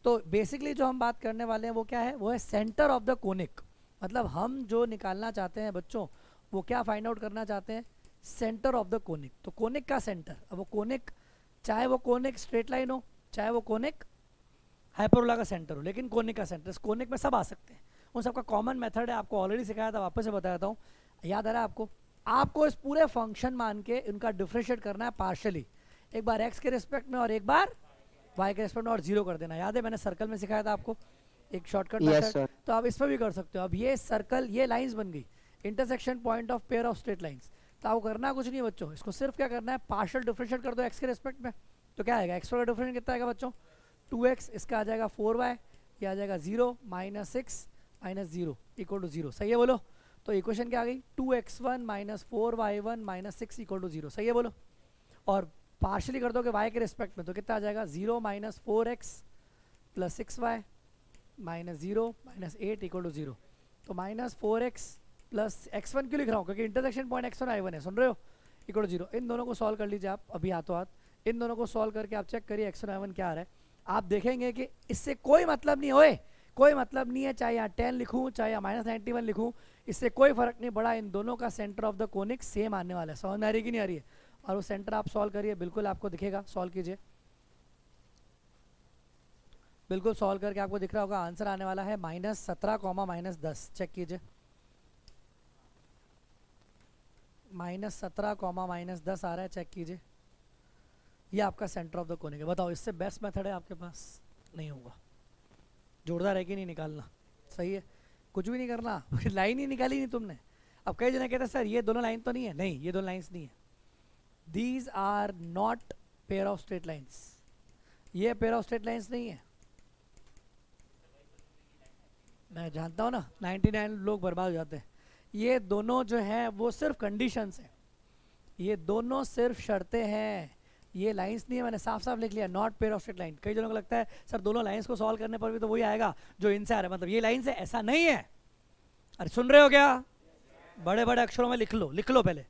तो बेसिकली जो हम बात करने वाले हैं वो क्या है, वो है सेंटर ऑफ द कोनिक। मतलब हम जो निकालना चाहते हैं बच्चों, वो क्या फाइंड आउट करना चाहते हैं, सेंटर ऑफ द कोनिक। तो कोनिक का सेंटर, अब वो कोनिक, चाहे वो कोनिक स्ट्रेट लाइन हो, चाहे वो कोनिक हाइपरबोला का सेंटर हो, लेकिन कोनिक का सेंटर, इस कोनिक में सब आ सकते हैं। उन सबका कॉमन मेथड है, आपको ऑलरेडी सिखाया था, वापस से बता देता हूँ, याद आ रहा है आपको। आपको इस पूरे फंक्शन मान के इनका डिफ्रेंशिएट करना है पार्शली, एक बार एक्स के रिस्पेक्ट में और एक बार वाई के रिस्पेक्ट में, और जीरो कर देना। याद है मैंने सर्कल में सिखाया था आपको एक शॉर्टकट Yes, मेथड, sir. तो आप इसमें भी कर सकते हो। अब ये सर्कल, ये लाइंस बन गई, intersection point of pair of straight lines. तो आपको करना कुछ नहीं बच्चों, इसको सिर्फ क्या करना है, पार्शियल डिफरेंशिएट कर दो एक्स के रिस्पेक्ट में। तो क्या आएगा, एक्स का डिफरेंशिएट कितना आएगा बच्चों, 2x, इसका आ जाएगा 4y, ये आ जाएगा 0 माइनस 6 माइनस 0 इक्वल टू 0। सही है बोलो। तो इक्वेशन क्या आ गई, 2x1 minus 4y1 minus 6 equal to 0। सही है बोलो। और पार्शली कर दोगे y के रिस्पेक्ट में, तो कितना आ जाएगा, 0 minus 4x plus 6y minus 0 minus 8 equal to 0। तो माइनस 4x प्लस x1 क्यों लिख रहा हूँ, क्योंकि इंटरसेक्शन पॉइंट x1 y1 है, सुन रहे हो, इक्वल टू 0। इन दोनों को सॉल्व कर लीजिए आप अभी हाथों हाथ, इन दोनों को सॉल्व करके आप चेक करिए x1 y1 क्या आ रहा है। आप देखेंगे कि इससे कोई मतलब नहीं होए, कोई मतलब नहीं है, चाहे यहाँ 10 लिखूँ चाहे यहाँ माइनस 91 लिखूँ, इससे कोई फर्क नहीं पड़ा। इन दोनों का centre of the conic same आने वाला है। समझ में आ रही कि नहीं आ रही है। और वो सेंटर आप सॉल्व करिए, बिल्कुल आपको दिखेगा, सॉल्व कीजिए, बिल्कुल सॉल्व करके आपको दिख रहा होगा आंसर आने वाला है -17 माइनस 10। चेक कीजिए, -17 माइनस 10 आ रहा है, चेक कीजिए। ये आपका सेंटर ऑफ द कोनिक है। बताओ इससे बेस्ट मेथड है आपके पास, नहीं होगा। जोरदार है कि नहीं, निकालना सही है, कुछ भी नहीं करना लाइन ही निकाली नहीं तुमने। अब कई जने कहते हैं सर ये दोनों लाइन तो नहीं है, नहीं ये दोनों लाइंस नहीं है, these are not pair of straight lines, ये पेयर ऑफ स्ट्रेट लाइंस नहीं है। मैं जानता हूँ ना 99 लोग बर्बाद हो जाते हैं। ये दोनों जो हैं वो सिर्फ कंडीशंस हैं, ये दोनों सिर्फ शर्तें हैं, ये लाइंस नहीं है। मैंने साफ साफ लिख लिया, not pair of straight line. कई जनों को लगता है सर दोनों लाइंस को सॉल्व करने पर भी तो वही आएगा जो इनसे आ रहा है, मतलब ये लाइंस है, ऐसा नहीं है। अरे सुन रहे हो क्या, बड़े बड़े अक्षरों में लिख लो, लिख लो पहले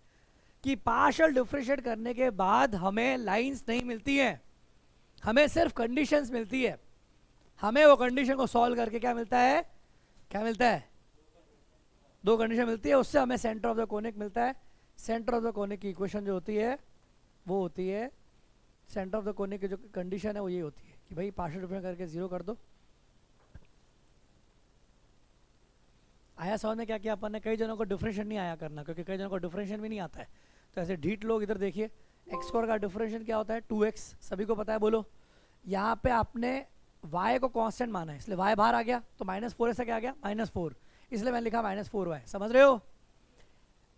कि पार्शियल डिफरेंशिएट करने के बाद हमें लाइंस नहीं मिलती है, हमें सिर्फ कंडीशंस मिलती है। हमें वो कंडीशन को सॉल्व करके क्या मिलता है, क्या मिलता है, दो कंडीशन मिलती है, उससे हमें सेंटर ऑफ द कोनिक मिलता है। सेंटर ऑफ द कोनिक की इक्वेशन जो होती है वो होती है, सेंटर ऑफ द कोनिक की जो कंडीशन है वो ये होती है कि भाई पार्शियल डिफरेंशिएट करके 0 कर दो। आया समझ में क्या किया अपन ने। कई जनों को डिफरेंशिएट नहीं आया करना, क्योंकि कई जनों को डिफरेंशिएट भी नहीं आता है। तो ऐसे ढीठ लोग इधर देखिए, एक्स स्क्वायर का डिफरेंशिएट क्या होता है, 2x, सभी को पता है बोलो। यहाँ पे आपने y को कांस्टेंट माना है, इसलिए y बाहर आ गया, तो -4 से क्या आ गया, -4, इसलिए मैंने लिखा -4y। समझ रहे हो,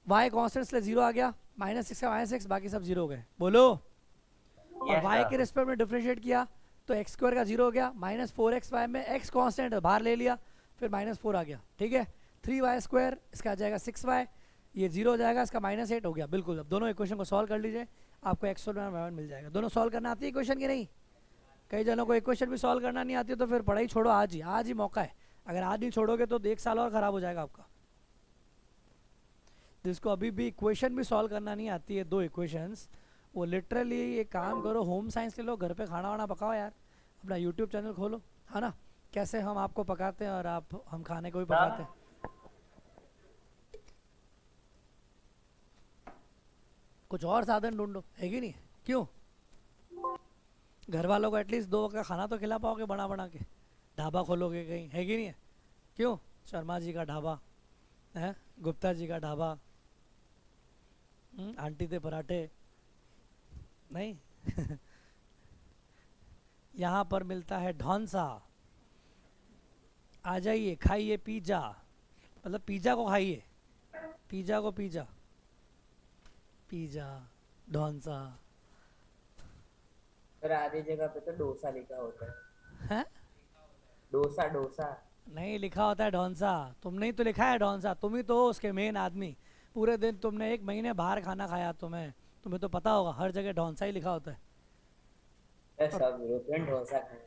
y कांस्टेंट इसलिए 0 आ गया, -6 का -6, बाकी सब 0 हो गए, बोलो। और y के रिस्पेक्ट में डिफरेंशिएट किया तो एक्स स्क्वायर का 0 हो गया, -4xy में x कांस्टेंट बाहर ले लिया, फिर -4 आ गया, ठीक है। 3y स्क्वायर, इसका आ जाएगा 6y, ये 0 हो जाएगा, इसका -8 हो गया, बिल्कुल। अब दोनों इक्वेशन को सॉल्व कर लीजिए, आपको x और y मिल जाएगा। दोनों सॉल्व करना आती है इक्वेशन की नहीं, कई जनों को इक्वेशन भी सॉल्व करना नहीं आती है, तो फिर पढ़ाई छोड़ो, आज ही मौका है। अगर आज नहीं छोड़ोगे तो 1 साल और ख़राब हो जाएगा आपका। जिसको अभी भी इक्वेशन भी सॉल्व करना नहीं आती है, 2 इक्वेशंस, वो लिटरली एक काम करो, होम साइंस के लोग घर पे खाना वाना पकाओ यार, अपना यूट्यूब चैनल खोलो, है ना, कैसे हम आपको पकाते हैं और आप हम खाने को भी पकाते हैं। कुछ और साधन ढूंढो, है कि नहीं, क्यों घर वालों को एटलीस्ट 2 वक्त का खाना तो खिला पाओगे बना बना के, ढाबा खोलोगे कहीं, है कि नहीं है, क्यों, शर्मा जी का ढाबा है, गुप्ता जी का ढाबा, आंटी दे पराठे नहीं यहाँ पर मिलता है ढौंसा, आ जाइए खाइए पिज्ज़ा, मतलब पिज्ज़ा को खाइए, पिज्ज़ा को पिज्ज़ा, पिज्ज़ा ढौंसा। पर आधी जगह पे तो डोसा लिखा होता है। हैं, डोसा डोसा नहीं लिखा होता है ढौंसा, तुमने ही तो लिखा है ढौंसा, तुम ही तो हो उसके मेन आदमी। पूरे दिन तुमने 1 महीने बाहर खाना खाया, तुम्हें तो पता होगा हर जगह ढौंसा ही लिखा होता है। सब यूरोपियन डोसा खाए।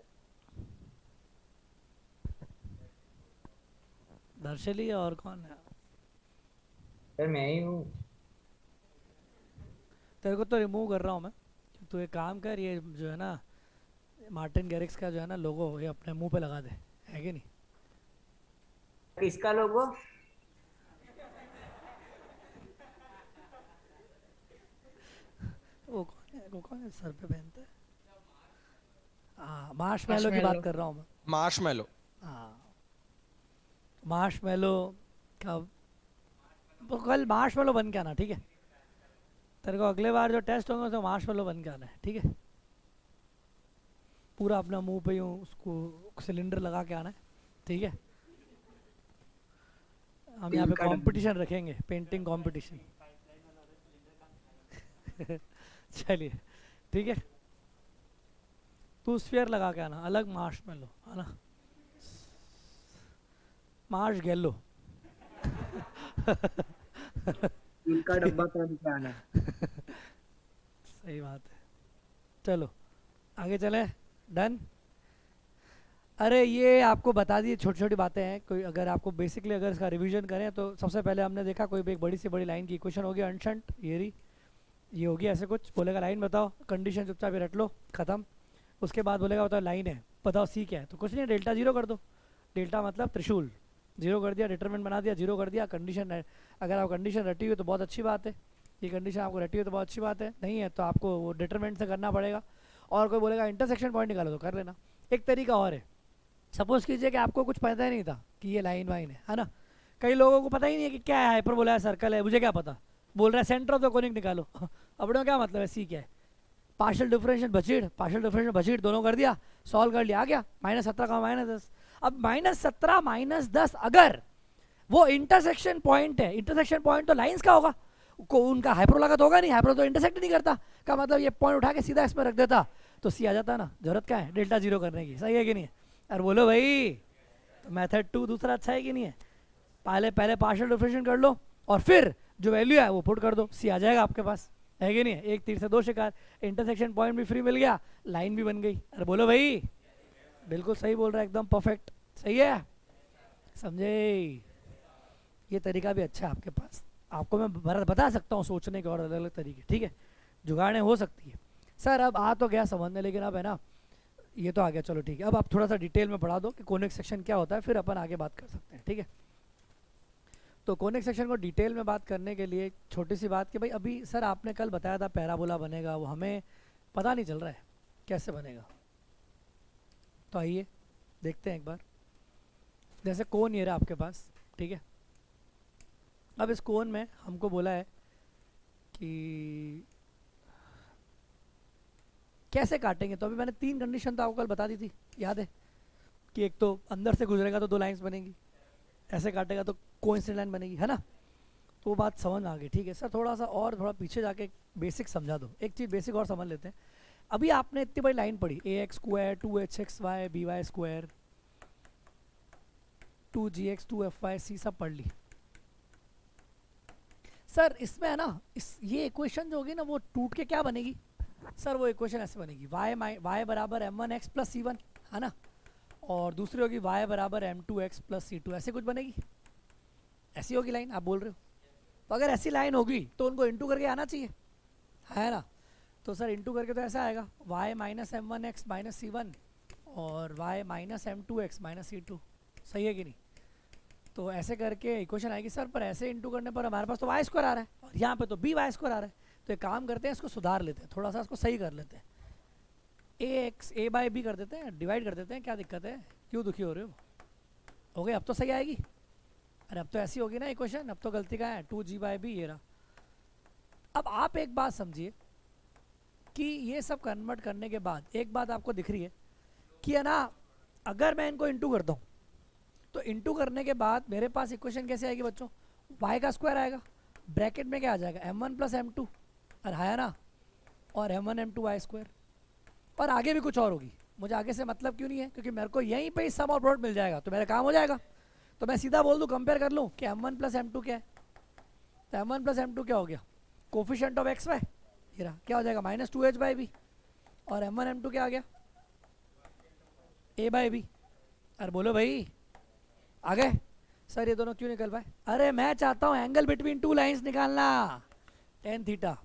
दर्शली और कौन है, सर मैं ही हूँ। तेरे को तो रिमूव कर रहा हूँ मैं, तू एक काम कर, ये जो है ना मार्टिन गैरिक्स का जो है ना लोगो, ये अपने मुंह पे लगा दे, है कि नहीं? किसका लोगो? वो कौन है सर पे पहनता है? हाँ, मार्शमैलो की बात कर रहा हूँ मैं। मार्शमैलो। हाँ, मार्शमैलो का वो कल मार्शमैलो बन के आना, ठीक है? तेरे को अगले बार जो टेस्ट होंगे तो मार्शमैलो बन के आना है, ठीक है? पूरा अपना मुंह पे यूँ उसको सिलेंडर लगा के आना है, ठीक है? हम यहाँ पे इनका डब्बा। कंपटीशन रखेंगे, पेंटिंग कंपटीशन। चलिए, ठीक है? तू स्फीयर लगा के आना, अलग मार्शमैलो, है ना? मार्श गेलो। इनका डब्बा पहन के आना। सही बात है। चलो आगे चले, डन। अरे ये आपको बता दिए, छोटी छोटी बातें हैं। कोई अगर आपको बेसिकली अगर इसका रिवीजन करें तो सबसे पहले हमने देखा कोई भी एक बड़ी से बड़ी लाइन की इक्वेशन होगी, अनशंट ये रही, ये होगी ऐसे कुछ। बोलेगा लाइन बताओ, कंडीशन चुपचाप रट लो, ख़त्म। उसके बाद बोलेगा बताओ लाइन है, बताओ सी क्या है, तो कुछ नहीं, डेल्टा जीरो कर दो। डेल्टा मतलब त्रिशूल, जीरो कर दिया, डिटरमिनेंट बना दिया, जीरो कर दिया। कंडीशन है, अगर आप कंडीशन रटी हुई तो बहुत अच्छी बात है, ये कंडीशन आपको रटी हुई तो बहुत अच्छी बात है, नहीं है तो आपको वो डिटरमिनेंट से करना पड़ेगा। और कोई बोलेगा इंटरसेक्शन पॉइंट निकालो तो कर लेना। एक तरीका और है, सपोज़ कीजिए कि आपको कुछ पता ही नहीं था कि ये लाइन वाइन है ना? कई लोगों को पता ही नहीं है कि क्या है, हाइपरबोला है, सर्कल है, मुझे क्या पता। बोल रहा है सेंटर ऑफ द कोनिक निकालो। अपने को क्या मतलब है, सी क्या है? पार्शियल डिफरेंशियल बचीड़, पार्शियल डिफरेंशियल बचीड़ दोनों कर दिया, सॉल्व कर लिया, आ गया -17 का -10। अब -17 -10 अगर वो इंटरसेक्शन पॉइंट है, इंटरसेक्शन पॉइंट तो लाइंस का होगा, को उनका हाइपरबोला का तो होगा नहीं, हाइपरबोला तो इंटरसेक्ट नहीं करता। का मतलब ये पॉइंट उठा के सीधा इसमें रख देता तो सी आ जाता ना। जरूरत क्या है डेल्टा जीरो करने की, सही है कि नहीं है? अरे बोलो भाई, तो मेथड 2 दूसरा अच्छा है कि नहीं है? पहले पहले पार्शियल डिफरेंशियल कर लो और फिर जो वैल्यू है वो पुट कर दो, सी आ जाएगा आपके पास, है कि नहीं है? एक तीर से दो शिकार, इंटरसेक्शन पॉइंट भी फ्री मिल गया, लाइन भी बन गई। अरे बोलो भाई, बिल्कुल सही बोल रहा है, एकदम परफेक्ट, सही है, समझे? ये तरीका भी अच्छा है आपके पास, आपको मैं बता सकता हूँ सोचने के और अलग अलग तरीके, ठीक है? जुगाड़ें हो सकती है। सर अब आ तो गया समझने, लेकिन अब है ना ये तो आ गया, चलो ठीक है। अब आप थोड़ा सा डिटेल में पढ़ा दो कि कोनिक सेक्शन क्या होता है, फिर अपन आगे बात कर सकते हैं, ठीक है? तो कोनिक सेक्शन को डिटेल में बात करने के लिए छोटी सी बात कि भाई अभी सर आपने कल बताया था पैराबोला बनेगा, वो हमें पता नहीं चल रहा है कैसे बनेगा। तो आइए देखते हैं एक बार। जैसे कोन ये रहा आपके पास, ठीक है? अब इस कोन में हमको बोला है कि कैसे काटेंगे, तो अभी मैंने 3 कंडीशन तो आपको कल बता दी थी, याद है? कि एक तो अंदर से गुजरेगा तो 2 लाइंस बनेंगी, ऐसे काटेगा तो कोइंसिडेंट लाइन बनेगी, है ना? तो वो बात समझ आ गई, ठीक है? सर थोड़ा सा और थोड़ा पीछे जाके बेसिक समझा दो, एक चीज़ बेसिक और समझ लेते हैं। अभी आपने इतनी बड़ी लाइन पढ़ी, ax square 2hxy by square 2gx 2fy c सब पढ़ ली। सर इसमें है ना, ये इक्वेशन जो होगी ना वो टूट के क्या बनेगी? सर वो इक्वेशन ऐसे बनेगी, y बराबर m1x प्लस c1, है ना? और दूसरी होगी y बराबर m2x प्लस c2, ऐसे कुछ बनेगी, ऐसी होगी लाइन, आप बोल रहे हो? तो अगर ऐसी लाइन होगी तो उनको इंटू करके आना चाहिए, है ना? तो सर इंटू करके तो ऐसा आएगा y minus m1x minus c1 और y minus m2x minus c2, सही है कि नहीं? तो ऐसे करके इक्वेशन आएगी। सर पर ऐसे इंटू करने पर हमारे पास तो वाई स्क्वायर आ रहा है और यहाँ पे तो बी वाई स्क्वायर आ रहा है, तो एक काम करते हैं, इसको सुधार लेते हैं, थोड़ा सा इसको सही कर लेते हैं, ए बाई बी कर देते हैं, डिवाइड कर देते हैं, क्या दिक्कत है? क्यों दुखी हो रहे हो गए? अब तो सही आएगी। अरे अब तो ऐसी होगी ना इक्वेशन, अब तो गलती का है, 2g बाई बी ये रहा। अब आप एक बात समझिए कि ये सब कन्वर्ट करने के बाद एक बात आपको दिख रही है कि है ना, अगर मैं इनको इंटू करता हूँ तो इंटू करने के बाद मेरे पास इक्वेशन कैसे आएगी बच्चों? y का स्क्वायर आएगा, ब्रैकेट में क्या आ जाएगा? m1 प्लस m2, और है ना, और m1 m2 y स्क्वायर, और आगे भी कुछ और होगी, मुझे आगे से मतलब क्यों नहीं है, क्योंकि मेरे को यहीं पे सम और प्रोडक्ट मिल जाएगा तो मेरा काम हो जाएगा। तो मैं सीधा बोल दूँ, कंपेयर कर लूँ कि m1 प्लस m2 क्या है, तो m1 प्लस m2 क्या हो गया? कोफिशिएंट ऑफ x y, ये रहा, क्या हो जाएगा? -2h बाई बी, और m1 m2 क्या आ गया? a by B. अरे बोलो भाई, आ गए? सर ये दोनों क्यों निकल पाए? अरे मैं चाहता हूँ एंगल बिटवीन 2 लाइंस निकालना, tan थीटा।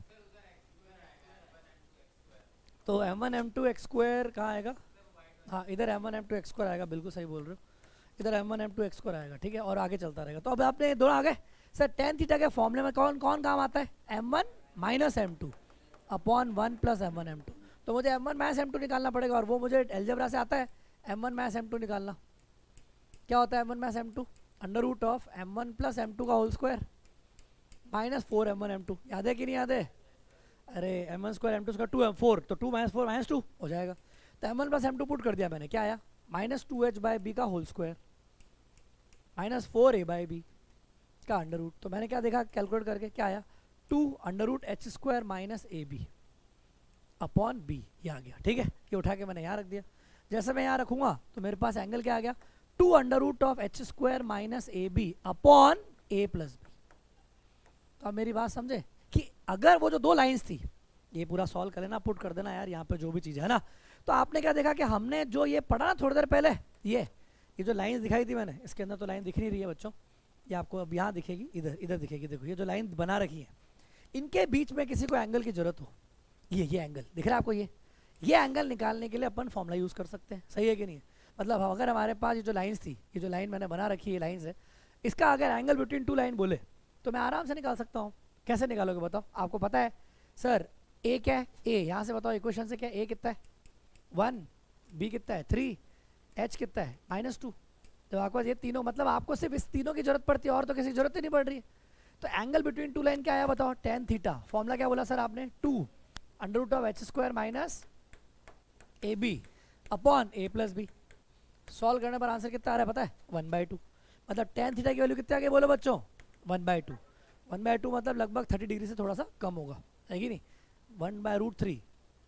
तो m1 m2 x² कहाँ आएगा? हाँ इधर m1 m2 x² आएगा, बिल्कुल सही बोल रहे हो, इधर m1 m2 x² आएगा, ठीक है, और आगे चलता रहेगा। तो अब आपने दोनों आ गए सर। tan थीटा के फॉर्मूले में कौन कौन काम आता है? m1 minus m2 upon 1 plus m1 m2। तो मुझे m1 माइनस m2 निकालना पड़ेगा, और वो मुझे अलजेब्रा से आता है m1 माइनस m2 निकालना। क्या होता है m1 minus m2? Under root of m1 plus m2 का whole square minus 4 m1 m2। याद है कि नहीं याद है? अरे m1 square m2 square 2 m4, तो 2 माइनस 4 माइनस 2 हो जाएगा। तो m1 प्लस m2 पुट कर दिया मैंने, क्या आया? माइनस 2h बाई बी का whole square minus 4a by B का अंडर रूट। तो मैंने क्या देखा कैलकुलेट करके, क्या आया? 2 under root H square minus A B upon B, ये आ गया, ठीक है। ये उठा के मैंने यहाँ रख दिया। जैसे मैं यहाँ रखूँगा तो मेरे पास एंगल क्या आ गया? 2 under root of H square minus A B upon A plus B. तो अब मेरी बात समझे कि अगर वो जो दो लाइंस थी, ये पूरा सॉल्व कर लेना, पुट कर देना यार यहाँ पे जो भी चीज़ है ना। तो आपने क्या देखा कि हमने जो ये पढ़ा ना थोड़ी देर पहले, ये जो लाइंस दिखाई थी मैंने, इसके अंदर तो लाइन दिख नहीं रही है बच्चों, ये आपको अब यहाँ दिखेगी, इधर इधर दिखेगी। देखो ये जो लाइन बना रखी है, इनके बीच में किसी को एंगल की जरूरत हो, ये एंगल दिख रहा है आपको, ये एंगल निकालने के लिए अपन फॉर्मूला यूज़ कर सकते हैं, सही है कि नहीं? मतलब अगर हमारे पास ये जो लाइन्स थी, ये जो लाइन मैंने बना रखी है लाइन्स है, इसका अगर एंगल बिटवीन टू लाइन बोले तो मैं आराम से निकाल सकता हूँ। कैसे निकालोगे बताओ? आपको पता है सर ए क्या है? ए यहाँ से बताओ इक्वेशन से क्या, ए कितना है? 1, बी कितना है? 3, एच कितना है? -2। तो आपको ये तीनों, मतलब आपको सिर्फ इस तीनों की जरूरत पड़ती है, और तो किसी की जरूरत ही नहीं पड़ रही है। तो एंगल बिटवीन टू लाइन क्या आया बताओ? tan theta. फॉर्मूला क्या बोला सर आपने? 2 under root of H square minus A B upon A plus B. Solve करने पर आंसर कितना आ रहा है पता है? 1/2। मतलब tan थीटा की वैल्यू कितने आ गई बोलो बच्चों? 1/2। 1/2 मतलब लगभग 30 डिग्री से थोड़ा सा कम होगा, है कि नहीं? 1/√3,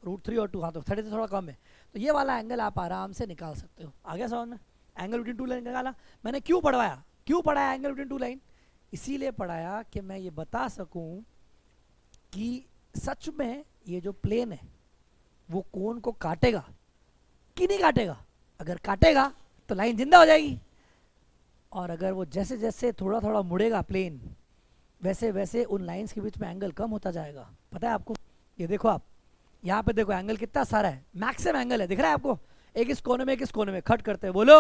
√3 और 2, हाँ तो 30 से थोड़ा कम है। तो ये वाला एंगल आप आराम से निकाल सकते हो। आ गया समझ में? एंगल बिटवीन टू लाइन निकाला मैंने। क्यों पढ़ाया एंगल बिटवीन टू लाइन? इसीलिए पढ़ाया कि मैं ये बता सकूं कि सच में ये जो प्लेन है वो कोन को काटेगा कि नहीं काटेगा। अगर काटेगा तो लाइन जिंदा हो जाएगी, और अगर वो जैसे जैसे थोड़ा थोड़ा मुड़ेगा प्लेन, वैसे वैसे उन लाइंस के बीच में एंगल कम होता जाएगा। पता है आपको? ये देखो आप यहाँ पे देखो, एंगल कितना सारा है, मैक्सिमम एंगल है, दिख रहा है आपको? एक इस कोने में एक इस कोने में, खट करते हैं बोलो।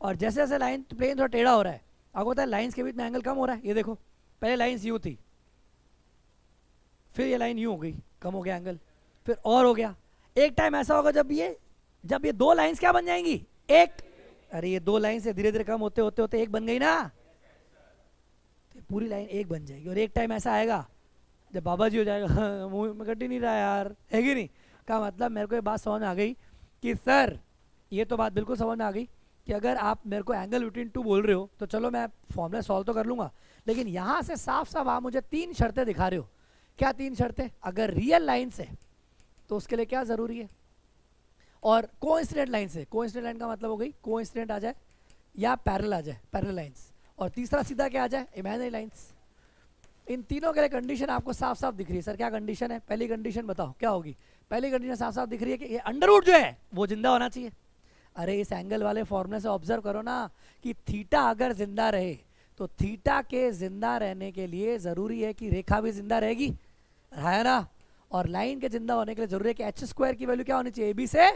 और जैसे जैसे लाइन प्लेन थोड़ा टेढ़ा हो रहा है, आपको पता है लाइंस के बीच में एंगल कम हो रहा है। ये देखो पहले लाइंस यूँ थी, फिर ये लाइन यूँ हो गई, कम हो गया एंगल, फिर और हो गया। एक टाइम ऐसा होगा जब ये दो लाइंस क्या बन जाएंगी? एक। अरे ये दो लाइन से धीरे धीरे कम होते होते होते एक बन गई ना, तो पूरी लाइन एक बन जाएगी। और एक टाइम ऐसा आएगा जब बाबा जी हो जाएगा, हाँ, मुंह में कट ही नहीं रहा यार, है कि नहीं? का मतलब मेरे को ये बात समझ में आ गई कि सर, ये तो बात बिल्कुल समझ में आ गई कि अगर आप मेरे को एंगल बिटवीन टू बोल रहे हो तो चलो मैं फॉर्मूला सॉल्व तो कर लूँगा, लेकिन यहाँ से साफ साफ आप मुझे 3 शर्तें दिखा रहे हो। क्या 3 शर्तें? अगर रियल लाइन्स है तो उसके लिए क्या ज़रूरी है, और कोइंसिडेंट लाइन से, कोइंसिडेंट लाइन का मतलब हो गई कोइंसिडेंट आ जाए या पैरेलल आ जाए, पैरेलल लाइंस, और तीसरा सीधा क्या आ जाए? Imaginary lines. इन तीनों के लिए कंडीशन आपको साफ साफ दिख रही है। सर क्या कंडीशन है? पहली कंडीशन बताओ क्या होगी? पहली कंडीशन साफ साफ दिख रही है कि ये अंडर रूट जो है वो जिंदा होना चाहिए। अरे इस एंगल वाले फॉर्मूले से ऑब्जर्व करो ना कि थीटा अगर जिंदा रहे तो थीटा के जिंदा रहने के लिए ज़रूरी है कि रेखा भी जिंदा रहेगी, है ना? और लाइन के जिंदा होने के लिए जरूरी है कि एच स्क्वायर की वैल्यू क्या होनी चाहिए? ए बी से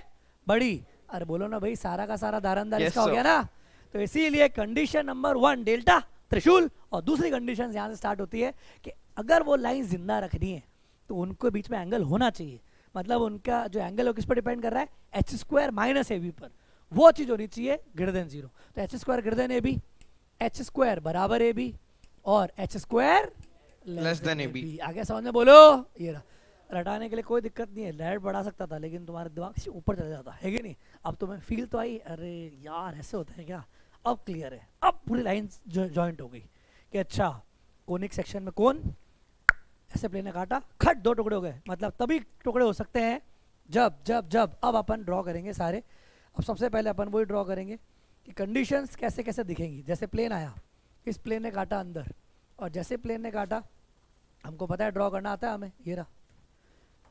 बड़ी। अरे बोलो ना भाई, सारा का सारा दारंदार इसका हो गया ना। तो इसीलिए कंडीशन नंबर 1 डेल्टा त्रिशूल, और दूसरी कंडीशन यहाँ से स्टार्ट होती है कि अगर वो लाइन जिंदा रखनी है तो उनको बीच में एंगल होना चाहिए। मतलब उनका जो एंगल है किस पर डिपेंड कर रहा है? H square minus A B पर। वो चीज़ होनी चाहिए ग्रेटर देन 0। तो H square greater than A B, H square बराबर ए बी, और H square less than A B. आगे समझ में बोलो। ये रहा, रटाने के लिए कोई दिक्कत नहीं है, लैड बढ़ा सकता था लेकिन तुम्हारा दिमाग से ऊपर चला जाता है कि नहीं? अब तुम्हें फील तो आई, अरे यार ऐसे होता है क्या? अब क्लियर है, अब पूरी लाइन जॉइंट हो गई कि अच्छा कोनिक सेक्शन में कौन ऐसे प्लेन ने काटा, खट 2 टुकड़े हो गए। मतलब तभी टुकड़े हो सकते हैं जब जब जब अब अपन ड्रॉ करेंगे सारे। अब सबसे पहले अपन वही ड्रॉ करेंगे कि कंडीशंस कैसे कैसे दिखेंगी। जैसे प्लेन आया, इस प्लेन ने काटा अंदर, और जैसे प्लेन ने काटा हमको पता है ड्रॉ करना आता है हमें। ये रहा,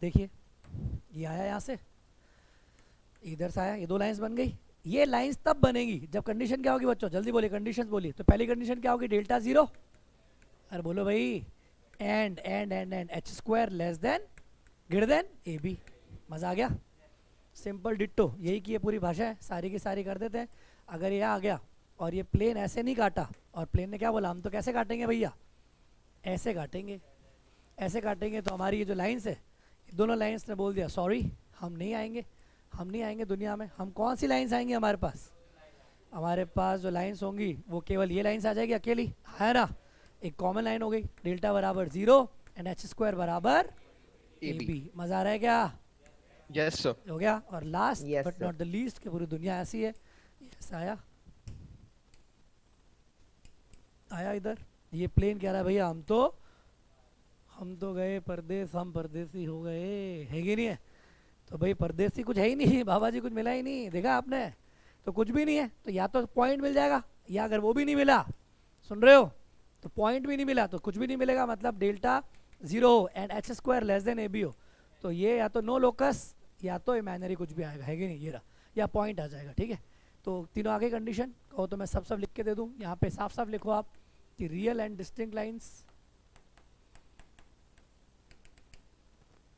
देखिए ये आया यहाँ से, इधर से आया, ये 2 लाइंस बन गई। ये लाइंस तब बनेगी जब कंडीशन क्या होगी बच्चों? जल्दी बोलिए, कंडीशंस बोलिए। तो पहली कंडीशन क्या होगी? डेल्टा 0। अरे बोलो भाई, and H square less than greater than A B. मज़ा आ गया? सिंपल डिट्टो, यही की ये पूरी भाषा है, सारी की सारी कर देते हैं। अगर ये आ गया और ये प्लेन ऐसे नहीं काटा, और प्लेन ने क्या बोला, हम तो कैसे काटेंगे भैया, ऐसे काटेंगे। ऐसे काटेंगे तो हमारी ये जो लाइन्स है, ये दोनों लाइन्स ने बोल दिया सॉरी, हम नहीं आएंगे, हम नहीं आएंगे दुनिया में। हम कौन सी लाइन्स आएंगी हमारे पास? हमारे पास जो लाइन्स होंगी वो केवल ये लाइन्स आ जाएगी अकेली, है ना। एक कॉमन लाइन हो गई, डेल्टा बराबर 0 एंड एच स्क्वायर बराबर ए बी। मज़ा आ रहा है क्या? Yes sir. हो गया। और last Yes, but sir. Not the least, कि पूरी दुनिया ऐसी है। ऐसा आया, आया इधर, ये प्लेन कह रहा है भैया हम तो गए परदेश, हम परदेसी हो गए, है कि नहीं है? तो भाई परदेसी कुछ है ही नहीं, बाबा जी कुछ मिला ही नहीं, देखा आपने, तो कुछ भी नहीं है। तो या तो पॉइंट मिल जाएगा, या अगर वो भी नहीं मिला, सुन रहे हो, तो पॉइंट भी नहीं मिला तो कुछ भी नहीं मिलेगा, मतलब डेल्टा 0 हो and H square less than A B हो, तो ये या तो नो लोकस या तो इमेजिनरी कुछ भी आएगा, है कि नहीं, ये रहा, या पॉइंट आ जाएगा। ठीक है, तो तीनों आगे कंडीशन कहो तो मैं सब लिख के दे दूँ। यहाँ पे साफ साफ लिखो आप कि रियल एंड डिस्टिंक्ट लाइन्स,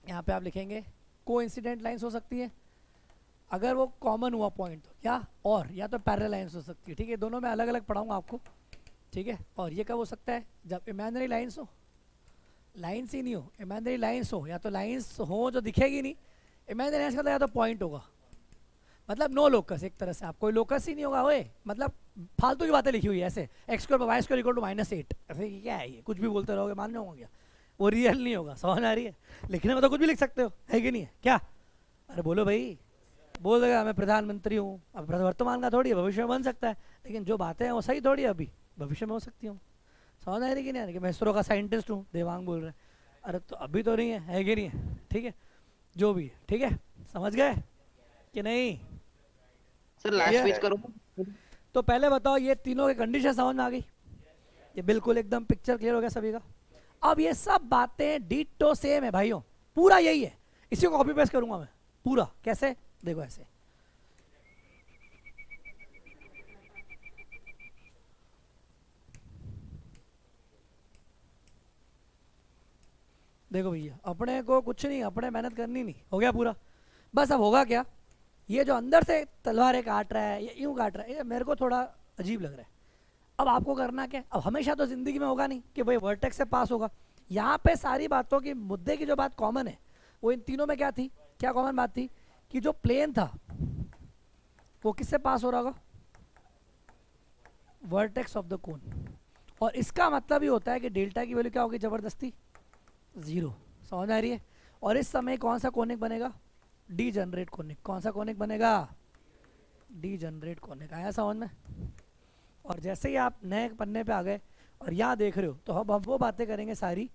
यहाँ पे आप लिखेंगे कोइंसिडेंट लाइन्स हो सकती है अगर वो कॉमन हुआ पॉइंट, तो क्या, और या तो पैरेलल लाइन्स हो सकती है। ठीक है, दोनों में अलग अलग पढ़ाऊंगा आपको। ठीक है, और ये कब हो सकता है, जब इमेजिनरी लाइन्स हो, लाइन्स ही नहीं हो, इमेजिनरी लाइन्स हो, या तो लाइन्स हो जो दिखेगी नहीं, इमेजिनरी लाइन्स का मतलब या तो पॉइंट होगा, मतलब नो लोकस, एक तरह से आप कोई लोकस ही नहीं होगा, ओए मतलब फालतू की बातें लिखी हुई है ऐसे, X square Y square equal to -8, ऐसे क्या है ये, कुछ भी बोलते रहोगे, मानने होंगे क्या, वो रियल नहीं होगा, समझ आ रही है? लिखने में तो कुछ भी लिख सकते हो, है कि नहीं है क्या? अरे बोलो भाई, बोल देगा मैं प्रधानमंत्री हूँ, अब वर्तमान का थोड़ी है, भविष्य में बन सकता है, लेकिन जो बातें हैं वो सही थोड़ी है, अभी भविष्य में हो सकती हूँ। समझ आ रही कि नहीं आ रही? कि मैं इसरो का साइंटिस्ट हूँ, देवांग बोल रहे हैं, अरे तो अभी तो नहीं है कि नहीं है? ठीक है, जो भी है, ठीक है, समझ गए कि नहीं? सर लास्ट पेज करो। तो पहले बताओ, ये तीनों की कंडीशन समझ में आ गई? ये बिल्कुल एकदम पिक्चर क्लियर हो गया सभी का। अब ये सब बातें डिट्टो सेम है भाइयों, पूरा यही है, इसी को कॉपी पेस्ट करूंगा मैं पूरा। कैसे? देखो ऐसे, देखो भैया, अपने को कुछ नहीं, अपने मेहनत करनी नहीं, हो गया पूरा। बस अब होगा क्या, ये जो अंदर से तलवारें काट रहा है, ये यूं काट रहा है, ये मेरे को थोड़ा अजीब लग रहा है। अब आपको करना क्या, अब हमेशा तो ज़िंदगी में होगा नहीं कि भाई वर्टेक्स से पास होगा। यहाँ पे सारी बातों की, मुद्दे की जो बात कॉमन है वो इन तीनों में क्या थी, क्या कॉमन बात थी, कि जो प्लेन था वो किससे पास हो रहा होगा, वर्टेक्स ऑफ द कोन। और इसका मतलब ही होता है कि डेल्टा की वैल्यू क्या होगी, ज़बरदस्ती 0। समझ आ रही है? और इस समय कौन सा कोनिक बनेगा, डी जनरेट कोनिक। कौन सा कोनिक बनेगा, डी जनरेट कोनिक। आया समझ में? और जैसे ही आप नए पन्ने पे आ गए और यहाँ देख रहे हो, तो अब हम वो बातें करेंगे सारी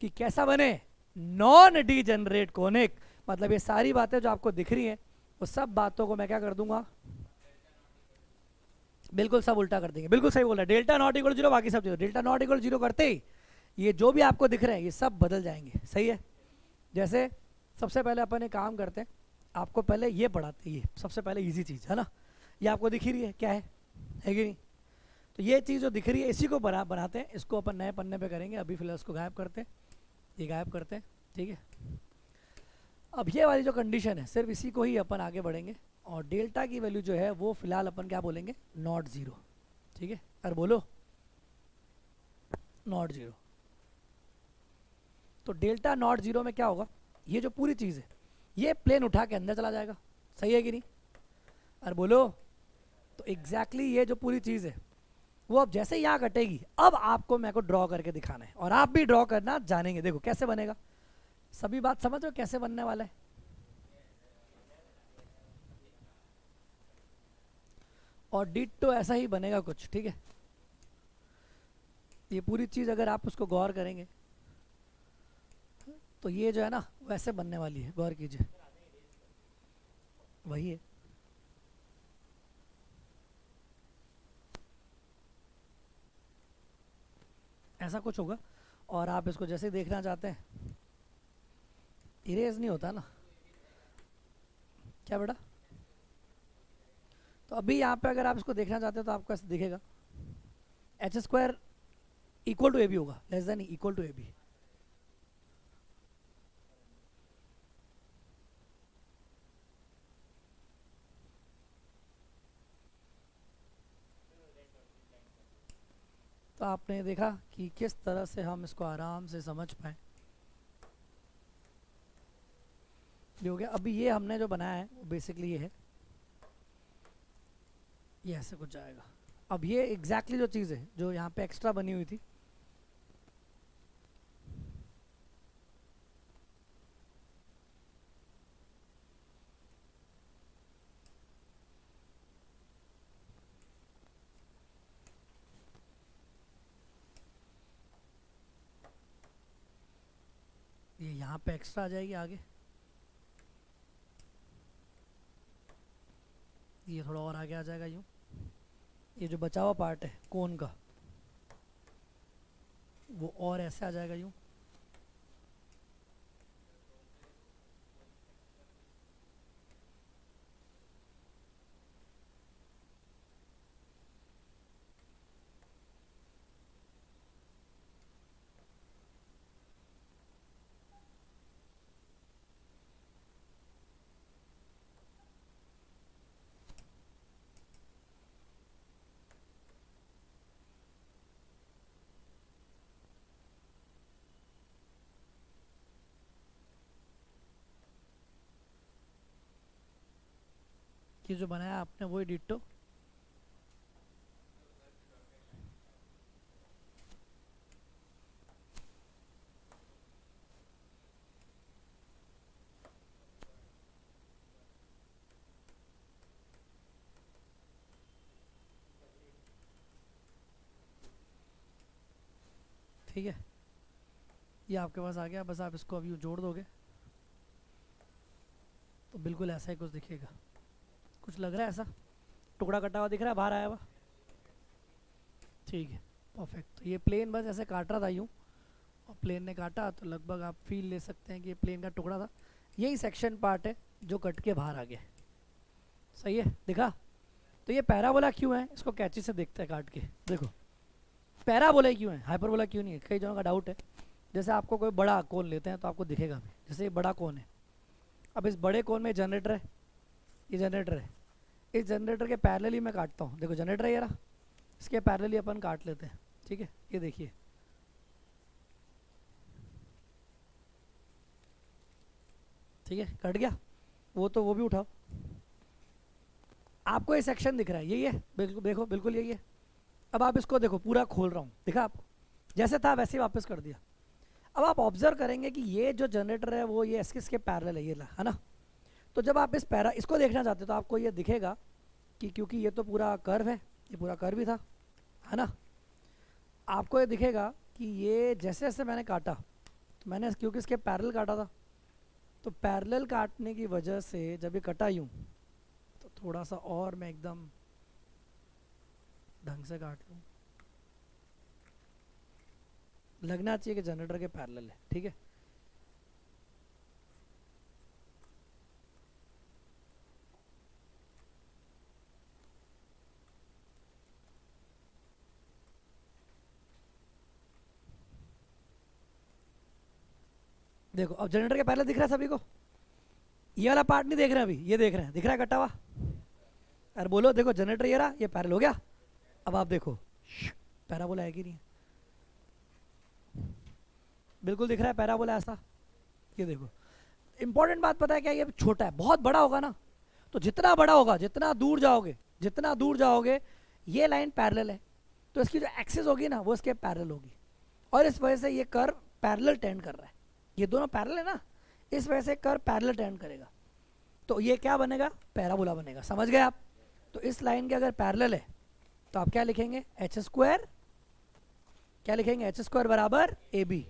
कि कैसा बने नॉन डी जनरेट कोनिक। मतलब ये सारी बातें जो आपको दिख रही हैं, वो सब बातों को मैं क्या कर दूंगा, बिल्कुल सब उल्टा कर देंगे। बिल्कुल सही बोल रहा है, डेल्टा नॉट इक्वल 0, बाकी सब 0। डेल्टा नॉट इक्वल 0 करते ही ये जो भी आपको दिख रहे हैं ये सब बदल जाएंगे। सही है? जैसे सबसे पहले अपन एक काम करते हैं, आपको पहले ये पढ़ाते हैं, ये सबसे पहले इजी चीज़ है ना, ये आपको दिख ही रही है क्या है कि नहीं? तो ये चीज़ जो दिख रही है इसी को बनाते हैं, इसको अपन नए पन्ने पे करेंगे। अभी फिलहाल इसको गायब करते हैं, ये गायब करते हैं, ठीक है। अब ये वाली जो कंडीशन है सिर्फ इसी को ही अपन आगे बढ़ेंगे, और डेल्टा की वैल्यू जो है वो फिलहाल अपन क्या बोलेंगे, नॉट 0। ठीक है, अरे बोलो नॉट 0। तो डेल्टा नॉट 0 में क्या होगा, ये जो पूरी चीज़ है ये प्लेन उठा के अंदर चला जाएगा। सही है कि नहीं? अरे बोलो। तो एग्जैक्टली ये जो पूरी चीज़ है वो अब जैसे यहाँ कटेगी, अब आपको मेरे को ड्रॉ करके दिखाना है, और आप भी ड्रॉ करना जानेंगे। देखो कैसे बनेगा, सभी बात समझ रहे हो कैसे बनने वाला है? और डिट्टो ऐसा ही बनेगा कुछ, ठीक है। ये पूरी चीज़ अगर आप उसको गौर करेंगे तो ये जो है ना वैसे बनने वाली है, गौर कीजिए, वही है। ऐसा कुछ होगा, और आप इसको जैसे देखना चाहते हैं, इरेज नहीं होता ना क्या बेटा? तो अभी यहाँ पे अगर आप इसको देखना चाहते हो तो आपको ऐसे दिखेगा, H square equal to A B होगा, less than equal to A B. तो आपने देखा कि किस तरह से हम इसको आराम से समझ पाए। ये हो गया। अभी ये हमने जो बनाया है वो बेसिकली ये है, ये ऐसे कुछ जाएगा। अब ये एग्जैक्टली जो चीज़ है जो यहाँ पे एक्स्ट्रा बनी हुई थी, ये यहाँ पे एक्स्ट्रा आ जाएगी आगे, ये थोड़ा और आगे आ जाएगा यूँ। ये जो बचा हुआ पार्ट है कोन का वो और ऐसे आ जाएगा यूँ। ये जो बनाया आपने वही डिट्टो। ठीक है, ये आपके पास आ गया। बस आप इसको अभी जोड़ दोगे तो बिल्कुल ऐसा ही कुछ दिखेगा। कुछ लग रहा है ऐसा, टुकड़ा कटा हुआ दिख रहा है, बाहर आया हुआ। ठीक है, परफेक्ट। तो ये प्लेन बस ऐसे काट रहा था यूँ, और प्लेन ने काटा तो लगभग आप फील ले सकते हैं कि ये प्लेन का टुकड़ा था। यही सेक्शन पार्ट है जो कट के बाहर आ गया। सही है, दिखा। तो ये पैराबोला क्यों है, इसको कैंची से देखते हैं काट के। देखो पैराबोला क्यों है, हाइपरबोला क्यों नहीं है। कई जनों का डाउट है। जैसे आपको कोई बड़ा कोन लेते हैं तो आपको दिखेगा भी, जैसे ये बड़ा कोन है। अब इस बड़े कोन में जनरेटर है, ये जनरेटर है। इस जनरेटर के पैरेलली मैं काटता हूँ। देखो जनरेटर है ये रहा, इसके पैरेलली अपन काट लेते हैं। ठीक है, ये देखिए ठीक है, कट गया वो। तो वो भी उठाओ। आपको ये सेक्शन दिख रहा है, यही है बिल्कुल। देखो बिल्कुल यही है। अब आप इसको देखो, पूरा खोल रहा हूँ, दिखा आप, जैसे था वैसे ही वापस कर दिया। अब आप ऑब्जर्व करेंगे कि ये जो जनरेटर है वो ये इसके पैरेलल है, ये ला है ना। तो जब आप इसको देखना चाहते हो तो आपको ये दिखेगा कि क्योंकि ये तो पूरा कर्व है, ये पूरा कर्व ही था, है ना। आपको ये दिखेगा कि ये जैसे जैसे मैंने काटा, तो मैंने क्योंकि इसके पैरेलल काटा था, तो पैरेलल काटने की वजह से जब ये कटा यूँ तो थोड़ा सा और मैं एकदम ढंग से काट लूँ, लगना चाहिए कि जनरेटर के पैरेलल है। ठीक है, देखो अब जनरेटर के पैरेलल दिख रहा है सभी को। ये वाला पार्ट नहीं देख रहे अभी, ये देख रहे हैं, दिख रहा है कटा हुआ। अरे बोलो, देखो जनरेटर ये रहा, ये पैरेलल हो गया। अब आप देखो पैराबोला है कि नहीं, बिल्कुल दिख रहा है पैराबोला ऐसा। ये देखो, इंपॉर्टेंट बात पता है क्या, ये छोटा है। बहुत बड़ा होगा ना, तो जितना बड़ा होगा, जितना दूर जाओगे ये लाइन पैरेलल है, तो इसकी जो एक्सिस होगी ना वो इसके पैरेलल होगी, और इस वजह से ये कर्व पैरेलल टेंड कर रहा है। ये दोनों पैरेलल है ना, इस वजह से कर्व पैरेलल टेंड करेगा। तो ये क्या बनेगा, पैराबोला बनेगा। समझ गए आप। तो इस लाइन के अगर पैरेलल है तो आप क्या लिखेंगे, एच स्क्वायर, क्या लिखेंगे, एच स्क्वायर बराबर ए बी।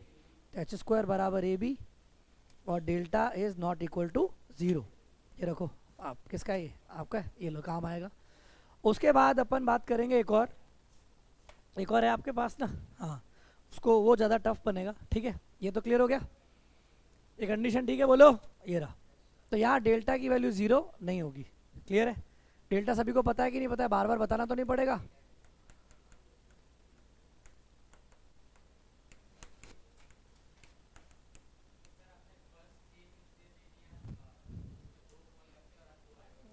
तो एच स्क्वायर बराबर ए बी और delta is not equal to 0। ये रखो आप, किसका, ये आपका, ये लो काम आएगा। उसके बाद अपन बात करेंगे एक और है आपके पास ना, हाँ, उसको वो ज़्यादा टफ बनेगा। ठीक है, ये तो क्लियर हो गया, ये कंडीशन ठीक है, बोलो। ये रहा। तो यहाँ डेल्टा की वैल्यू 0 नहीं होगी। क्लियर है, डेल्टा सभी को पता है कि नहीं पता है, बार बार बताना तो नहीं पड़ेगा।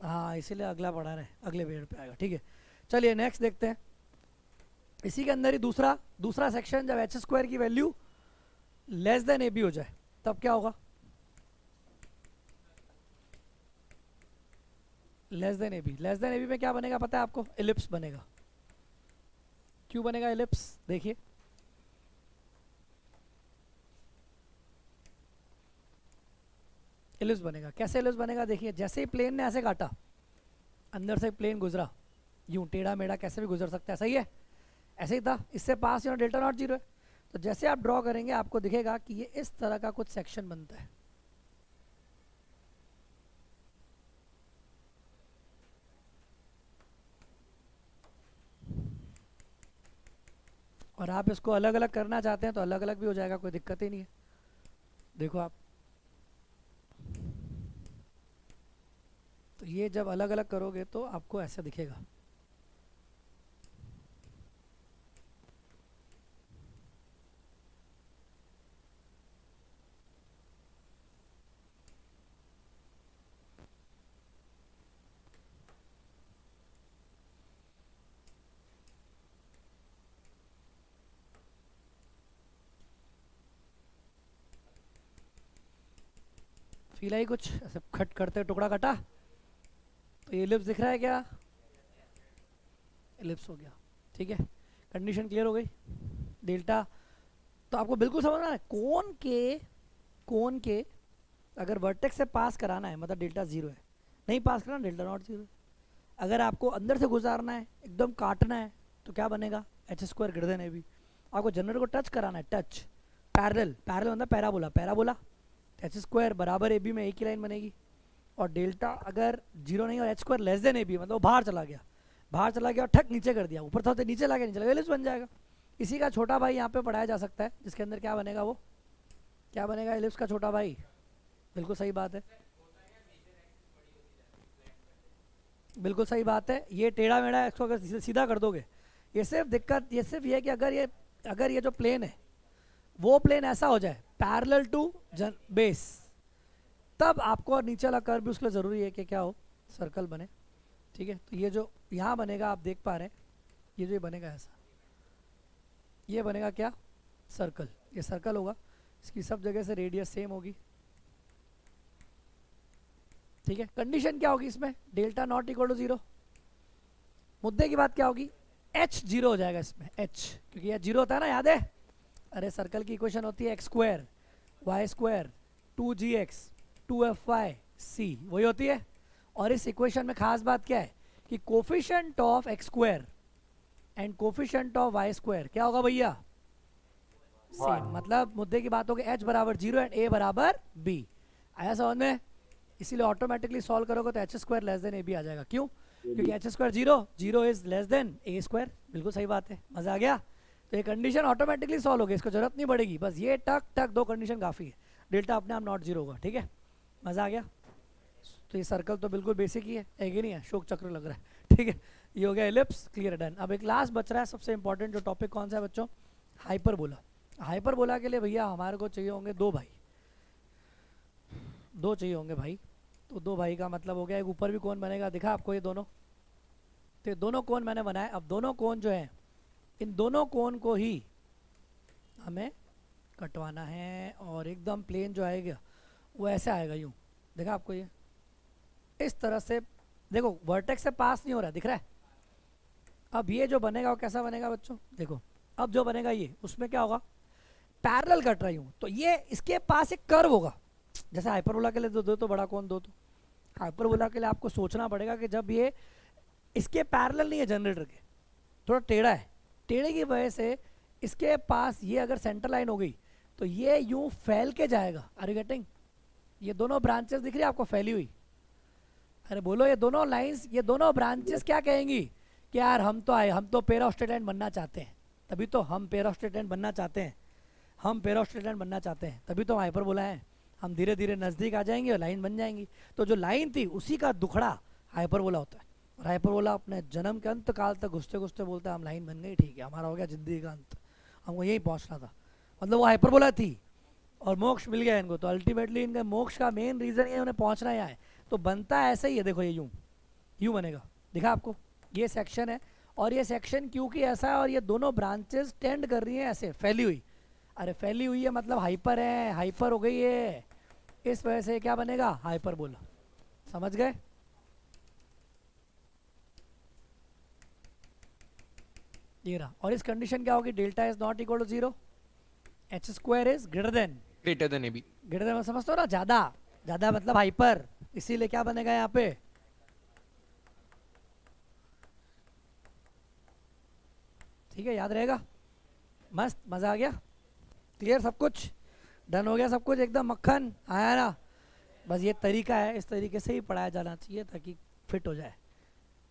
हाँ, इसीलिए अगला पढ़ा रहे, अगले पेड़ पे आएगा। ठीक है, चलिए नेक्स्ट देखते हैं। इसी के अंदर ही दूसरा सेक्शन, जब एच स्क्वायर की value less than A B हो जाए तब क्या होगा? Less than A B. Less than A B में क्या बनेगा पता है आपको? एलिप्स बनेगा। क्यों बनेगा एलिप्स? देखिए एलिप्स बनेगा। कैसे एलिप्स बनेगा? देखिए जैसे ही प्लेन ने ऐसे काटा, अंदर से प्लेन गुजरा, यूं टेढ़ा मेढ़ा कैसे भी गुजर सकता है, सही है? ऐसे ही था, इससे पास यहाँ डेल्टा नॉट जीरो है। तो जैसे आप ड्रॉ करेंगे आपको दिखेगा कि ये इस तरह का कुछ सेक्शन बनता है। और आप इसको अलग अलग करना चाहते हैं तो अलग अलग भी हो जाएगा, कोई दिक्कत ही नहीं है। देखो आप, तो ये जब अलग अलग करोगे तो आपको ऐसा दिखेगा। फील आई कुछ ऐसे खट करते टुकड़ा कटा, तो ये एलिप्स दिख रहा है क्या? एलिप्स हो गया, ठीक है। कंडीशन क्लियर हो गई। डेल्टा तो आपको बिल्कुल समझना है, कोन के अगर वर्टेक्स से पास कराना है मतलब डेल्टा जीरो है, नहीं पास कराना डेल्टा नॉट जीरो है। अगर आपको अंदर से गुजारना है, एकदम काटना है, तो क्या बनेगा? H square greater than A B. आपको जनरेटर को टच कराना है, टच पैरेलल, पैरेलल मतलब पैराबोला, पैराबोला एच स्क्वायर बराबर ए बी में एक ही लाइन बनेगी। और डेल्टा अगर जीरो नहीं और H square less than A B मतलब वो बाहर चला गया, बाहर चला गया और ठक नीचे कर दिया, ऊपर था तो नीचे ला गया, नीचे लगा, एलिप्स बन जाएगा। इसी का छोटा भाई यहाँ पे पढ़ाया जा सकता है, जिसके अंदर क्या बनेगा? वो क्या बनेगा? एलिप्स का छोटा भाई। बिल्कुल सही बात है, बिल्कुल सही बात है। ये टेढ़ा मेढ़ा इसको अगर सीधा कर दोगे, ये सिर्फ दिक्कत ये सिर्फ ये है कि अगर ये जो प्लेन है वो प्लेन ऐसा हो जाए पैरेलल टू बेस, तब आपको और नीचे वाला कर्व भी उसके लिए ज़रूरी है कि क्या हो? सर्कल बने, ठीक है। तो ये जो यहाँ बनेगा आप देख पा रहे हैं, ये जो बनेगा ऐसा, ये बनेगा क्या? सर्कल। ये सर्कल होगा, इसकी सब जगह से रेडियस सेम होगी, ठीक है। कंडीशन क्या होगी इसमें? Delta not equal to zero. मुद्दे की बात क्या होगी? एच जीरो हो जाएगा इसमें, एच, क्योंकि ये जीरो होता है ना, याद है? अरे सर्कल की इक्वेशन होती है X square Y square 2gx 2fy c, वही होती है। और इस इक्वेशन में खास बात क्या है कि coefficient of X square and coefficient of Y square क्या होगा भैया? सेम। मतलब मुद्दे की बात होगी एच बराबर जीरो एंड ए बराबर बी। आया समझ में? इसीलिए ऑटोमेटिकली सॉल्व करोगे तो H square less than A B आ जाएगा। क्यों? क्योंकि H square zero is less than A square. बिल्कुल सही बात है, मजा आ गया। तो ये कंडीशन ऑटोमेटिकली सॉल्व हो गई, इसको जरूरत नहीं पड़ेगी, बस ये टक टक दो कंडीशन काफ़ी है, डेल्टा अपने आप नॉट जीरो होगा, ठीक है। मज़ा आ गया। तो ये सर्कल तो बिल्कुल बेसिक ही है कि नहीं है? शोक चक्र लग रहा है, ठीक है। ये हो गया एलिप्स, क्लियर, डन। अब एक लास्ट बच रहा है सबसे इंपॉर्टेंट जो टॉपिक, कौन सा है बच्चों? हाइपरबोला। हाइपरबोला के लिए भैया हमारे को चाहिए होंगे दो भाई, दो चाहिए होंगे भाई। तो दो भाई का मतलब हो गया एक ऊपर भी कौन बनेगा, दिखा आपको ये दोनों, तो ये दोनों कौन मैंने बनाए। अब दोनों कौन जो है, इन दोनों कोन को ही हमें कटवाना है, और एकदम प्लेन जो आएगा वो ऐसे आएगा, यूं देखा आपको, ये इस तरह से। देखो वर्टेक्स से पास नहीं हो रहा है, दिख रहा है? अब ये जो बनेगा वो कैसा बनेगा बच्चों? देखो अब जो बनेगा ये, उसमें क्या होगा? पैरेलल कट रही हूँ, तो ये इसके पास एक कर्व होगा। जैसे हाइपरबोला के लिए दो तो बड़ा कौन दो, तो हाइपरबोला के लिए आपको सोचना पड़ेगा कि जब ये इसके पैरेलल नहीं है, जनरेटर के थोड़ा टेढ़ा है, टेढ़े की वजह से इसके पास ये अगर सेंटर लाइन हो गई तो ये यूं फैल के जाएगा। Are you getting? ये दोनों ब्रांचेस दिख रही है आपको फैली हुई? अरे बोलो, ये दोनों लाइंस, ये दोनों ब्रांचेस क्या कहेंगी कि यार हम तो पेरा ऑफ स्ट्रेट लाइन बनना चाहते हैं, तभी तो हम पेरा ऑफ स्ट्रेट लाइन बनना चाहते हैं, हम पेरा ऑफ स्ट्रेट लाइन बनना चाहते हैं, तभी तो हाइपरबोला है। हम धीरे धीरे नज़दीक आ जाएंगे और लाइन बन जाएंगी। तो जो लाइन थी उसी का दुखड़ा हाइपरबोला होता है। और हाइपरबोला अपने जन्म के अंत काल तक घुसते घुसते बोलता है हम लाइन बन गई, ठीक है, हमारा हो गया जिंदगी का अंत, हमको यहीं पहुंचना था। मतलब वो हाइपरबोला थी और मोक्ष मिल गया इनको। तो अल्टीमेटली इनका मोक्ष का मेन रीज़न ये उन्हें पहुंचना यहाँ है। तो बनता है ऐसे ही है, देखो ये यूं बनेगा, दिखा आपको? ये सेक्शन है और ये सेक्शन क्यू की ऐसा है और ये दोनों ब्रांचेस टेंड कर रही हैं ऐसे फैली हुई। अरे फैली हुई है मतलब हाइपर है, हाइपर हो गई है, इस वजह से क्या बनेगा, हाइपरबोला। समझ गए? ये रहा। और इस कंडीशन क्या होगी, delta is not equal to 0, H square is greater than A B. Greater than, समझते हो ना, ज्यादा ज्यादा मतलब हाइपर, इसीलिए क्या बनेगा यहाँ पे, ठीक है, याद रहेगा। मस्त, मजा आ गया, क्लियर सब कुछ, डन हो गया सब कुछ, एकदम मक्खन आया ना। बस ये तरीका है, इस तरीके से ही पढ़ाया जाना चाहिए ताकि फिट हो जाए।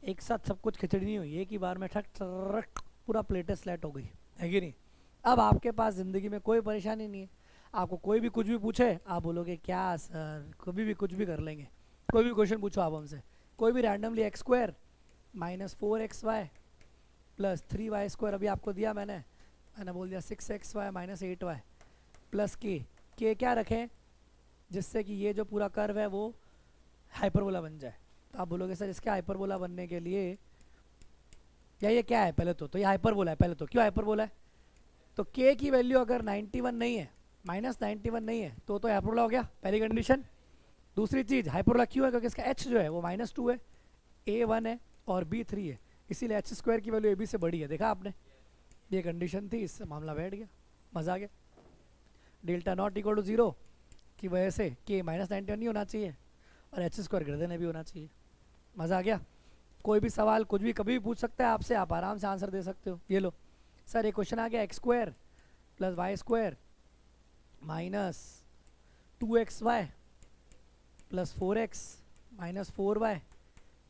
एक साथ सब कुछ खिचड़ी नहीं हुई, एक ही बार में ठक ठक पूरा प्लेटें स्लैट हो गई, है कि नहीं। अब आपके पास ज़िंदगी में कोई परेशानी नहीं है, आपको कोई भी कुछ भी पूछे आप बोलोगे क्या सर, कभी भी कुछ भी कर लेंगे। कोई भी क्वेश्चन पूछो आप हमसे, कोई भी randomly x square minus 4xy plus 3y square, अभी आपको दिया मैंने बोल दिया 6xy माइनस 8y प्लस के क्या रखें जिससे कि ये जो पूरा कर्व है वो हाइपरबोला बन जाए। तो आप बोलोगे सर इसके हाइपरबोला बनने के लिए, या ये क्या है पहले तो ये हाइपरबोला है, पहले तो क्यों हाइपरबोला है, तो के की वैल्यू अगर 91 नहीं है, माइनस 91 नहीं है तो हाइपरबोला हो गया, पहली कंडीशन। दूसरी चीज़ हाइपरबोला क्यों है, क्योंकि इसका एच जो है वो -2 है, ए 1 है और बी 3 है, इसीलिए एच स्क्वायर की वैल्यू ए बी से बड़ी है। देखा आपने, ये कंडीशन थी, इससे मामला बैठ गया, मज़ा आ गया। डेल्टा नॉट इक्वल टू 0 की वजह से के -91 नहीं होना चाहिए और एच स्क्वायर ग्रेटर देन भी होना चाहिए। मज़ा आ गया। कोई भी सवाल कुछ भी कभी भी पूछ सकता है आपसे, आप आराम से आंसर दे सकते हो। ये लो सर, एक क्वेश्चन आ गया, X square plus Y square minus 2xy plus 4x minus 4y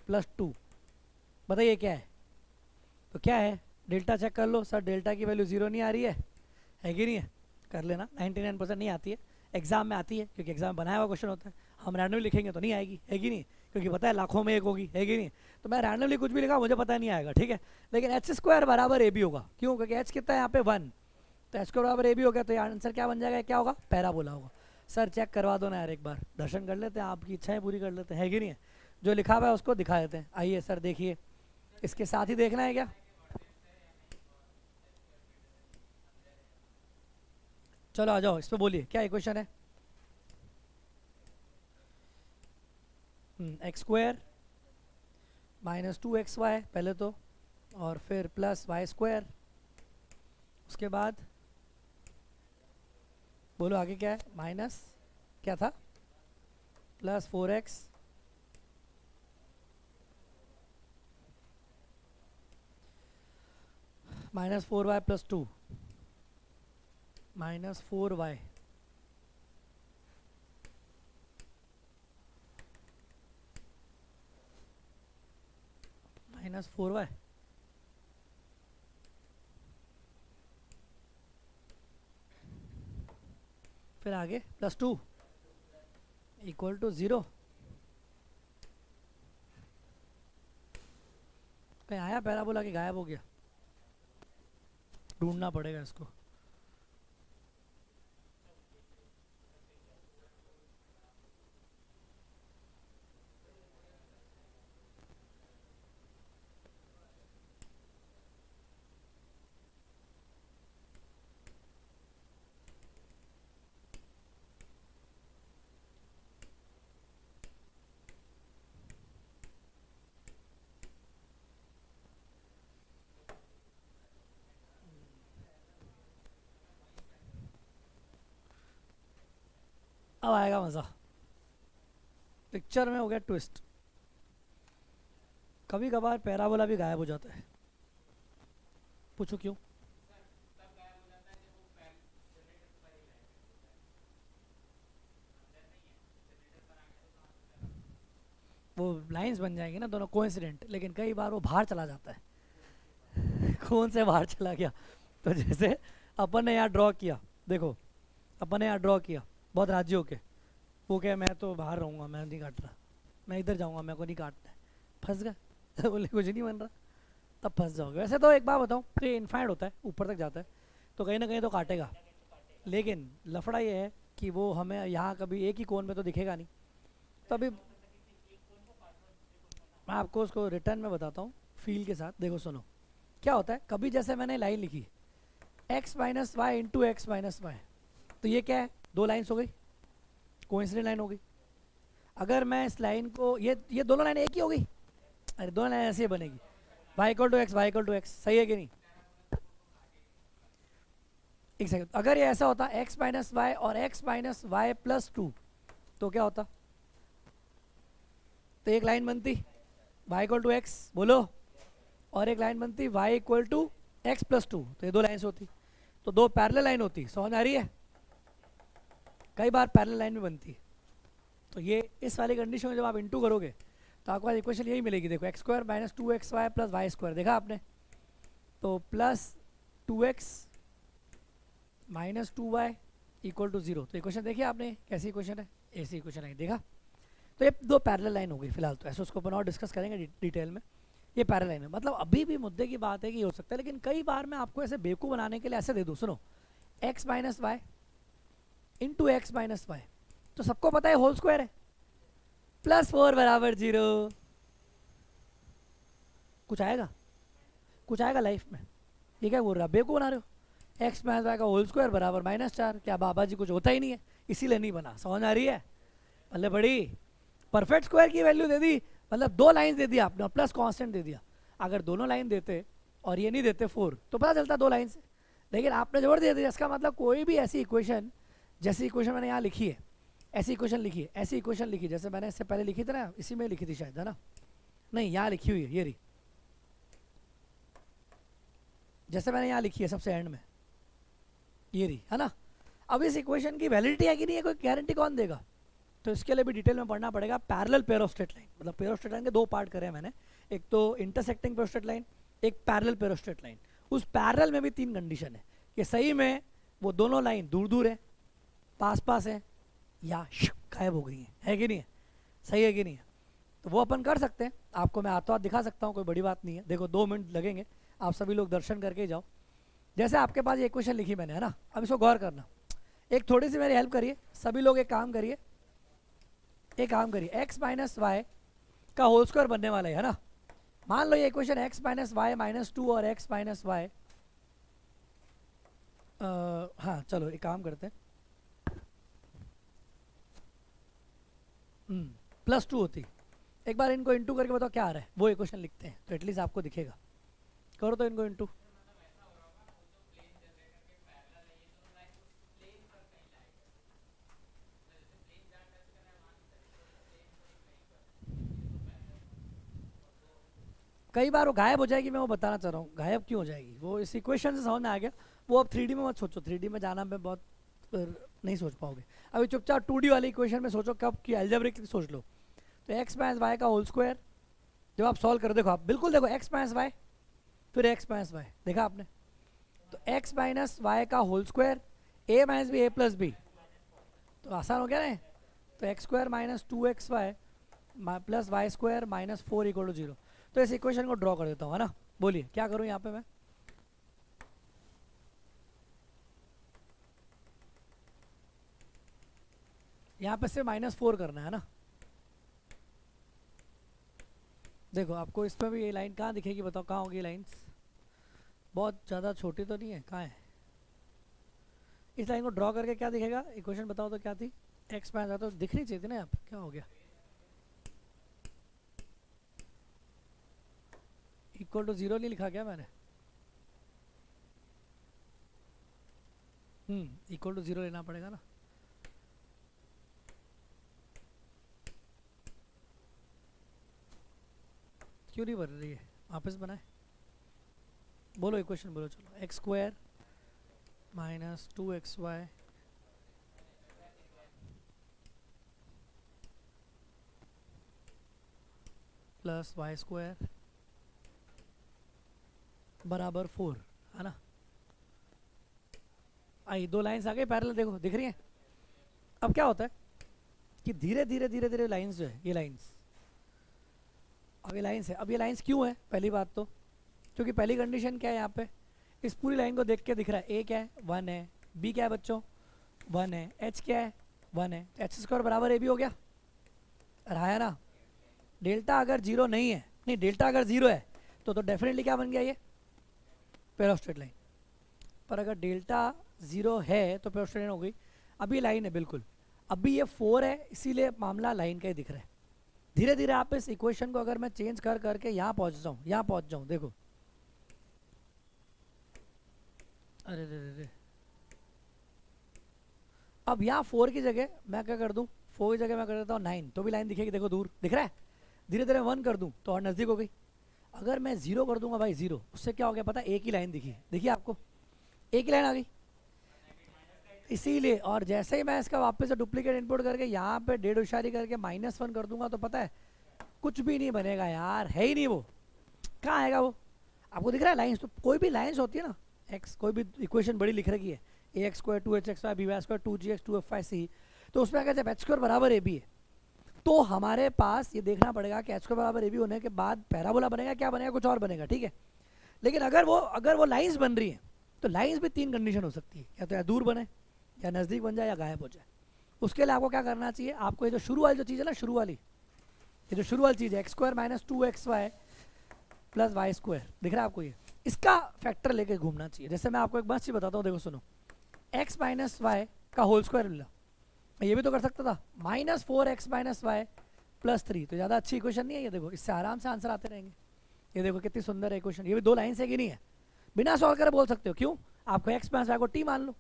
plus 2, बताइए क्या है। तो क्या है, डेल्टा चेक कर लो सर, डेल्टा की वैल्यू 0 नहीं आ रही है कि नहीं है, कर लेना, 99% नहीं आती है, एग्जाम में आती है क्योंकि एग्जाम बनाया हुआ क्वेश्चन होता है। हम रैंडमली लिखेंगे तो नहीं आएगी, है कि नहीं, क्योंकि पता है लाखों में एक होगी, है कि नहीं। तो मैं रैंडमली कुछ भी लिखा मुझे पता नहीं आएगा, ठीक है, लेकिन एच स्क्वायर बराबर ए बी होगा, क्यों, क्योंकि एच कितना है यहाँ पे 1, तो एच स्क्वायर बराबर ए बी हो गया, तो ये आंसर क्या बन जाएगा, क्या होगा, पैराबोला होगा। सर चेक करवा दो ना यार, एक बार दर्शन कर लेते हैं, आपकी इच्छाएं पूरी कर लेते हैं, है कि नहीं है। जो लिखा हुआ है उसको दिखा देते हैं। आइए सर देखिए, इसके साथ ही देखना है क्या, चलो आ जाओ इस पे बोलिए क्या इक्वेशन है। एक्स स्क्वायर माइनस 2xy पहले तो, और फिर प्लस वाई स्क्वायर, उसके बाद बोलो आगे क्या है, माइनस क्या था, plus 4x minus 4y plus 2 minus 4y minus 4y फिर आगे प्लस 2 इक्वल टू 0। कहीं आया पैराबोला कि गायब हो गया, ढूंढना पड़ेगा इसको। अब आएगा मज़ा, पिक्चर में हो गया ट्विस्ट। कभी कभार पैराबोला भी गायब हो जाता है, पूछो क्यों। वो लाइंस बन जाएंगी ना दोनों कोइंसिडेंट, लेकिन कई बार वो बाहर चला जाता है कौन से बाहर चला गया, तो जैसे अपन ने यहाँ ड्रॉ किया, देखो अपन ने यहाँ ड्रॉ किया बहुत राजी होके, वो क्या मैं तो बाहर रहूँगा, मैं नहीं काट रहा, मैं इधर जाऊँगा, मेरे को नहीं काटना है, फंस गए बोले कुछ नहीं बन रहा, तब फंस जाओगे। वैसे तो एक बात बताऊँ, तो ये इन्फाइनाइट होता है, ऊपर तक जाता है, तो कहीं ना कहीं तो काटेगा, लेकिन लफड़ा ये है कि वो हमें यहाँ कभी एक ही कोण में तो दिखेगा नहीं। तो अभी मैं आपको उसको रिटर्न में बताता हूँ फील के साथ, देखो सुनो, क्या होता है, कभी जैसे मैंने लाइन लिखी x minus Y into x minus Y, तो ये क्या है, दो लाइन्स हो गई, कोइंसिडेंट लाइन हो गई। अगर मैं इस लाइन को ये दोनों लाइन एक ही हो गई, अरे दोनों लाइन ऐसे ही बनेगी, y equal to X, Y equal to X, सही है कि नहीं? एक सेकंड, अगर ये ऐसा होता x माइनस वाई और x minus Y plus two, तो क्या होता, तो एक लाइन बनती y इक्वल टू एक्स, बोलो, और एक लाइन बनती y equal to X plus two, तो ये दो लाइन्स होती, तो दो पैरेलल लाइन होती, समझ आ रही है? कई बार पैरेलल लाइन भी बनती है। तो ये इस वाली कंडीशन में जब आप इंटू करोगे तो आपको इक्वेशन यही मिलेगी, देखो X square minus two X Y plus Y square, देखा आपने, तो plus two X minus two Y equal to zero. तो इक्वेशन देखिए आपने कैसी इक्वेशन है, ऐसी इक्वेशन है, देखा? तो ये दो पैरेलल लाइन हो गई फिलहाल, तो ऐसे उसको अपन और डिस्कस करेंगे डिटेल में। ये पैरेलल लाइन है, मतलब अभी भी मुद्दे की बात है कि हो सकता है, लेकिन कई बार मैं आपको ऐसे बेवकूफ़ बनाने के लिए ऐसे दे दूँ, सुनो, X minus Y into x minus Y, तो सबको पता है होल स्क्वायर है, प्लस फोर बराबर जीरो, कुछ आएगा, कुछ आएगा लाइफ में? ये क्या बोल रहा है, बेवकूफ़ बना रहे हो, एक्स माइनस वाई का होल स्क्वायर बराबर माइनस चार, क्या बाबा जी कुछ होता ही नहीं है, इसीलिए नहीं बना, समझ आ रही है? मतलब बड़ी परफेक्ट स्क्वायर की वैल्यू दे दी, मतलब दो लाइन दे दी आपने और प्लस कांस्टेंट दे दिया। अगर दोनों लाइन देते और ये नहीं देते फोर, तो पता चलता दो लाइन से, लेकिन आपने जोड़ दे दिया। इसका मतलब कोई भी ऐसी इक्वेशन, जैसी इक्वेशन मैंने यहाँ लिखी है, ऐसी इक्वेशन लिखी है, ऐसी इक्वेशन लिखी जैसे मैंने इससे पहले लिखी थी ना, इसी में लिखी थी शायद, है ना? नहीं, यहाँ लिखी हुई है, ये रही, जैसे मैंने यहाँ लिखी है सबसे एंड में, ये रही, है ना? अब इस इक्वेशन की वैलिडिटी है कि नहीं है, कोई गारंटी कौन देगा? तो इसके लिए भी डिटेल में पढ़ना पड़ेगा। Parallel pair of straight line, मतलब पेयर ऑफ स्ट्रेट लाइन के दो पार्ट करे हैं मैंने, एक तो intersecting pair of straight line, एक parallel pair of straight line. उस पैरेलल में भी तीन कंडीशन है कि सही में वो दोनों लाइन दूर दूर है, पास पास है, या गायब हो गई है कि नहीं है? सही है कि नहीं है? तो वो अपन कर सकते हैं, आपको मैं हाथों हाथ दिखा सकता हूँ, कोई बड़ी बात नहीं है। देखो 2 मिनट लगेंगे, आप सभी लोग दर्शन करके ही जाओ। जैसे आपके पास ये इक्वेशन लिखी मैंने, है ना? अब इसको गौर करना, एक थोड़ी सी मेरी हेल्प करिए सभी लोग, एक काम करिए, एक काम करिए, एक्स माइनस वाई का होल स्क्वायर बनने वाला है ना? मान लो ये equation X minus Y minus two और एक्स माइनस वाई, हाँ चलो एक काम करते हैं, प्लस टू होती, एक बार इनको इंटू करके बताओ क्या आ रहा है, वो इक्वेशन लिखते हैं तो एटलीस्ट आपको दिखेगा। करो तो इनको इंटू, कई बार वो गायब हो जाएगी, मैं वो बताना चाह रहा हूँ गायब क्यों हो जाएगी, वो इस इक्वेशन से समझ में आ गया। वो अब 3D में मत सोचो, 3D में जाना में बहुत नहीं सोच पाओगे, अभी चुपचाप 2D वाली इक्वेशन में सोचो, कब की अलजेब्रिक सोच लो। तो एक्स माइनस वाई का होल स्क्वायर जब आप सॉल्व करो, देखो आप बिल्कुल देखो, एक्स माइनस वाई फिर एक्स माइनस वाई, देखा आपने? तो एक्स माइनस वाई का whole square, A minus B A plus B, तो आसान हो गया ना? तो X square minus two X Y plus Y square minus four equal to zero. तो इस इक्वेशन को ड्रॉ कर देता हूँ, है ना? बोलिए क्या करूँ यहाँ पे मैं? यहाँ पे से माइनस फोर करना है ना? देखो आपको इसमें भी ये लाइन कहाँ दिखेगी, बताओ कहाँ होगी लाइन्स? बहुत ज़्यादा छोटी तो नहीं है, कहाँ है? इस लाइन को ड्रॉ करके क्या दिखेगा, इक्वेशन बताओ तो क्या थी? एक्स माइनस, तो दिखनी चाहिए थी ना यहाँ पे, क्या हो गया? इक्वल टू जीरो नहीं लिखा क्या मैंने? इक्वल टू जीरो लेना पड़ेगा ना? क्यों नहीं बन रही है, वापस बनाए, बोलो इक्वेशन बोलो, चलो X square minus two X Y plus Y square बराबर फोर, है ना? आई दो लाइंस आ गई पैरेलल, देखो दिख रही हैं। अब क्या होता है कि धीरे धीरे धीरे धीरे लाइंस जो है, ये लाइंस, अब ये लाइंस है, अब ये लाइंस क्यों है? पहली बात तो क्योंकि पहली कंडीशन क्या है यहाँ पे, इस पूरी लाइन को देख के दिख रहा है ए क्या है, 1 है, बी क्या है बच्चों, 1 है, एच क्या है, 1 है, तो एच स्क्वायर बराबर ए भी हो गया, रहा है ना? डेल्टा अगर जीरो नहीं है, नहीं डेल्टा अगर जीरो है तो डेफिनेटली क्या बन गया ये? Pair of straight line. पर अगर डेल्टा 0 है तो पेयर ऑफ स्ट्रेट लाइन हो गई। अभी लाइन है बिल्कुल, अभी ये 4 है, इसीलिए मामला लाइन का ही दिख रहा है। धीरे धीरे आप इस इक्वेशन को अगर मैं चेंज कर करके यहाँ पहुँच जाऊँ, यहाँ पहुँच जाऊँ, देखो अरे रे रे रे, अब यहाँ 4 की जगह मैं क्या कर दूँ, 4 की जगह मैं कर देता हूँ 9, तो भी लाइन दिखेगी, देखो दूर दिख रहा है। धीरे धीरे 1 कर दूँ तो और नज़दीक हो गई। अगर मैं 0 कर दूंगा भाई 0, उससे क्या हो गया पता है, एक ही लाइन दिखी, देखिए आपको एक ही लाइन आ गई। इसीलिए और जैसे ही मैं इसका वापस से डुप्लीकेट इनपुट करके यहाँ पे 1.5 उशारी करके -1 कर दूंगा तो पता है कुछ भी नहीं बनेगा यार, है ही नहीं वो। कहाँ आएगा वो, आपको दिख रहा है लाइन्स, तो कोई भी लाइन्स होती है ना, एक्स कोई भी इक्वेशन बड़ी लिख रखी है, ax square 2hxy by square 2gx 2fyc, तो उसमें अगर जब h स्क्वायर बराबर ab है तो हमारे पास ये देखना पड़ेगा कि h स्क्वायर बराबर ab होने के बाद पैराबोला बनेगा, क्या बनेगा, कुछ और बनेगा, ठीक है। लेकिन अगर वो लाइन्स बन रही हैं तो लाइन्स भी 3 कंडीशन हो सकती है, या तो या दूर बने, या नज़दीक बन जाए, या गायब हो जाए। उसके लिए आपको क्या करना चाहिए, आपको ये जो शुरू वाली जो चीज़ है ना, शुरू वाली ये जो शुरू वाली चीज़ है x square minus 2xy plus Y square, दिख रहा है आपको, ये इसका फैक्टर लेके घूमना चाहिए। जैसे मैं आपको एक मस्त चीज़ बताता हूँ, देखो सुनो, x माइनस वाई का होल स्क्वायर मिला, मैं ये भी तो कर सकता था, -4x माइनस वाई प्लस 3, तो ज़्यादा अच्छी इक्वेशन नहीं है ये, देखो इससे आराम से आंसर आते रहेंगे। ये देखो कितनी सुंदर है इक्वेशन, ये भी 2 लाइन से कि नहीं है, बिना सॉल्व करे बोल सकते हो, क्यों, आपको x माइनस वाई को t मान लो।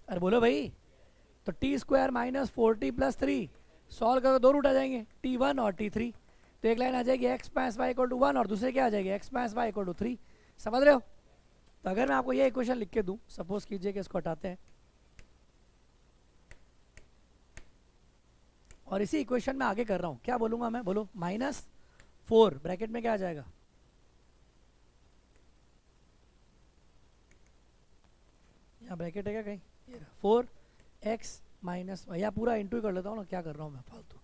अरे बोलो भाई, तो T square minus 4t plus 3 solve करो, 2 रूट आ जाएंगे, t1 और t3, तो एक लाइन आ जाएगी x minus Y equal to 1 और दूसरे क्या आ जाएगी x minus Y equal to 3, समझ रहे हो। तो अगर मैं आपको ये इक्वेशन लिख के दूं, सपोज कीजिए कि इसको हटाते हैं और इसी इक्वेशन में आगे कर रहा हूँ, क्या बोलूँगा मैं, बोलो -4 ब्रैकेट में क्या आ जाएगा, यहाँ ब्रैकेट है क्या कहीं, ये 4x माइनस, या पूरा इंटू कर लेता हूँ ना, क्या कर रहा हूँ मैं फालतू,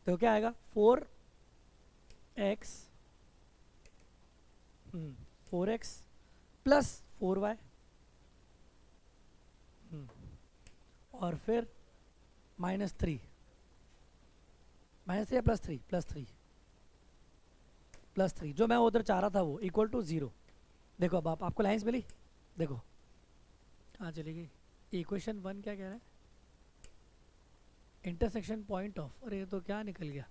तो क्या आएगा 4x प्लस 4y और फिर -3 या प्लस थ्री जो मैं उधर चाह रहा था वो इक्वल टू 0। देखो अब आपको लाइन्स मिली, देखो कहाँ चली गई, इक्वेशन 1 क्या कह रहा है, इंटरसेक्शन पॉइंट ऑफ, अरे ये तो क्या निकल गया,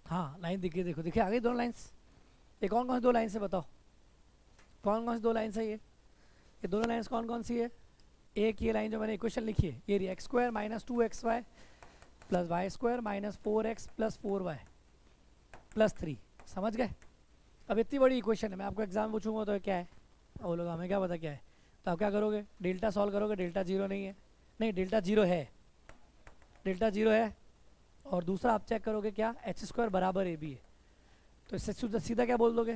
हाँ लाइन दिखी, देखो देखिए आ गई 2 लाइन्स। ये कौन कौन सी 2 लाइन से बताओ, कौन कौन सी 2 लाइन है ये दोनों लाइन्स कौन कौन सी है, एक ये लाइन जो मैंने इक्वेशन लिखी है, ये रही x square minus 2xy plus Y square minus 4x plus 4y plus 3, समझ गए। अब इतनी बड़ी इक्वेशन है, मैं आपको एग्जाम पूछूंगा तो क्या है, वो लोग हमें क्या पता क्या है, तो आप क्या करोगे, डेल्टा सॉल्व करोगे, डेल्टा 0 नहीं है, नहीं डेल्टा 0 है, डेल्टा 0 है, और दूसरा आप चेक करोगे क्या, h स्क्वायर बराबर ab है, तो इससे सीधा क्या बोल दोगे,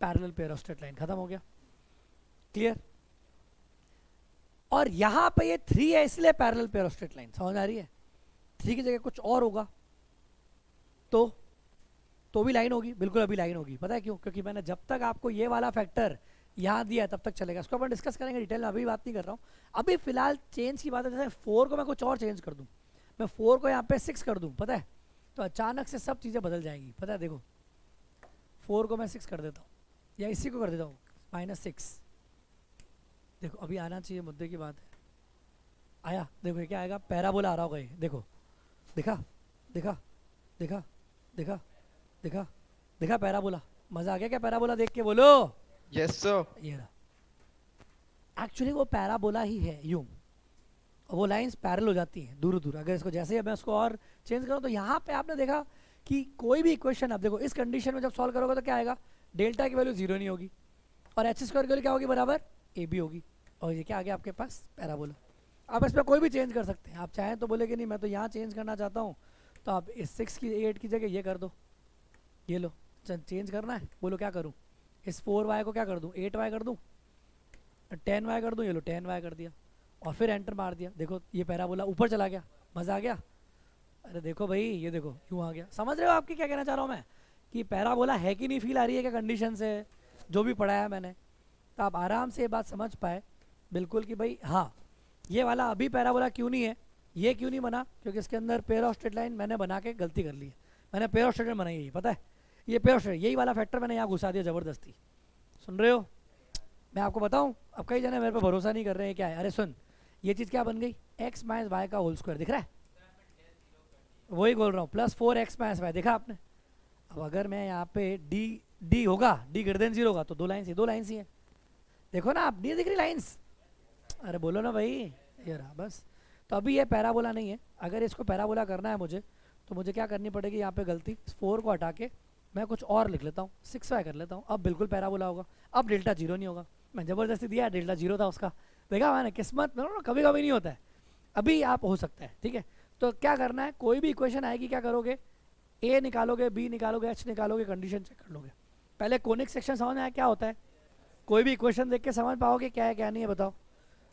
parallel pair of straight line, खत्म हो गया, क्लियर। और यहाँ पे ये 3 है इसलिए parallel pair of straight line, समझ आ रही है, 3 की जगह कुछ और होगा तो भी लाइन होगी, बिल्कुल अभी लाइन होगी, पता है क्यों, क्योंकि मैंने जब तक आपको ये वाला फैक्टर यहाँ दिया है तब तक चलेगा, इसको अपन डिस्कस करेंगे डिटेल में, अभी बात नहीं कर रहा हूँ। अभी फिलहाल चेंज की बात है, जैसे 4 को मैं कुछ और चेंज कर दूँ, मैं 4 को यहाँ पे 6 कर दूँ, पता है, तो अचानक से सब चीज़ें बदल जाएंगी, पता है, देखो 4 को मैं 6 कर देता हूँ, या इसी को कर देता हूँ -6, देखो अभी आना चाहिए, मुद्दे की बात है, आया, देखो ये क्या आएगा, पैराबोला आ रहा होगा ये, देखो दिखा दिखा दिखा दिखा दिखा दिखा पैराबोला, मजा आ गया क्या पैराबोला देख के, बोलो यस सर। ये रहा, एक्चुअली वो पैराबोला ही है यूं, वो लाइंस पैरेलल हो जाती हैं दूर दूर, अगर इसको जैसे ही मैं उसको और चेंज करूँ तो यहाँ पे आपने देखा कि कोई भी इक्वेशन आप देखो इस कंडीशन में जब सॉल्व करोगे तो क्या आएगा, डेल्टा की वैल्यू 0 नहीं होगी और h स्क्वायर की वैल्यू क्या होगी, बराबर ab होगी, और ये क्या आ गया आपके पास, पैराबोला। आप इसमें कोई भी चेंज कर सकते हैं, आप चाहें तो बोले कि नहीं मैं तो यहाँ चेंज करना चाहता हूँ, तो आप इस 6 की 8 की जगह ये कर दो, ये लो चेंज करना है, बोलो क्या करूँ, इस 4y को क्या कर दूँ, 8y कर दूँ, 10y कर दूँ, ये लो 10y कर दिया और फिर एंटर मार दिया, देखो ये पैराबोला ऊपर चला गया, मज़ा आ गया। अरे देखो भाई, ये देखो यूँ आ गया। समझ रहे हो आपकी क्या कहना चाह रहा हूँ मैं, कि पैराबोला है कि नहीं, फील आ रही है क्या कंडीशन से, जो भी पढ़ाया मैंने। तो आप आराम से ये बात समझ पाए बिल्कुल कि भाई हाँ, ये वाला अभी पैराबोला क्यों नहीं है, ये क्यों नहीं बना, क्योंकि इसके अंदर पेयर ऑफ स्ट्रेट लाइन मैंने बना के गलती कर ली है। मैंने पेयर ऑफ स्ट्रेट लाइन बनाई है, पता है, ये पेयर ऑफ स्ट्रेट, यही वाला फैक्टर मैंने यहाँ घुसा दिया ज़बरदस्ती। सुन रहे हो, मैं आपको बताऊँ, अब कई जने मेरे पे भरोसा नहीं कर रहे हैं, क्या है, अरे सुन, ये चीज़ क्या बन गई, एक्स माइनस वाई का होल स्क्वायर, दिख रहा है, वही बोल रहा हूँ, प्लस 4x माइनस वाई, देखा आपने। अब अगर मैं यहाँ पे डी होगा, डी ग्रेटर देन 0 होगा, तो दो लाइन्स ही हैं, देखो ना आप, नहीं दिख रही लाइन्स, अरे बोलो ना भाई, ये रहा बस। तो अभी ये पैराबोला नहीं है, अगर इसको पैराबोला करना है मुझे, तो मुझे क्या करनी पड़ेगी, यहाँ पे गलती, 4 को हटा के मैं कुछ और लिख लेता हूँ, 6y कर लेता हूँ, अब बिल्कुल पैराबोला होगा, अब डेल्टा 0 नहीं होगा। मैं ज़बरदस्ती दिया, डेल्टा 0 था उसका, देखा मैंने, किस्मत में कभी कभी नहीं होता है, अभी आप हो सकता है, ठीक है। तो क्या करना है, कोई भी इक्वेशन आएगी, क्या करोगे, ए निकालोगे, बी निकालोगे, एच निकालोगे, कंडीशन चेक कर लोगे। पहले कोनिक सेक्शन समझ में आया क्या होता है, कोई भी इक्वेशन देख के समझ पाओगे क्या है क्या नहीं है, बताओ।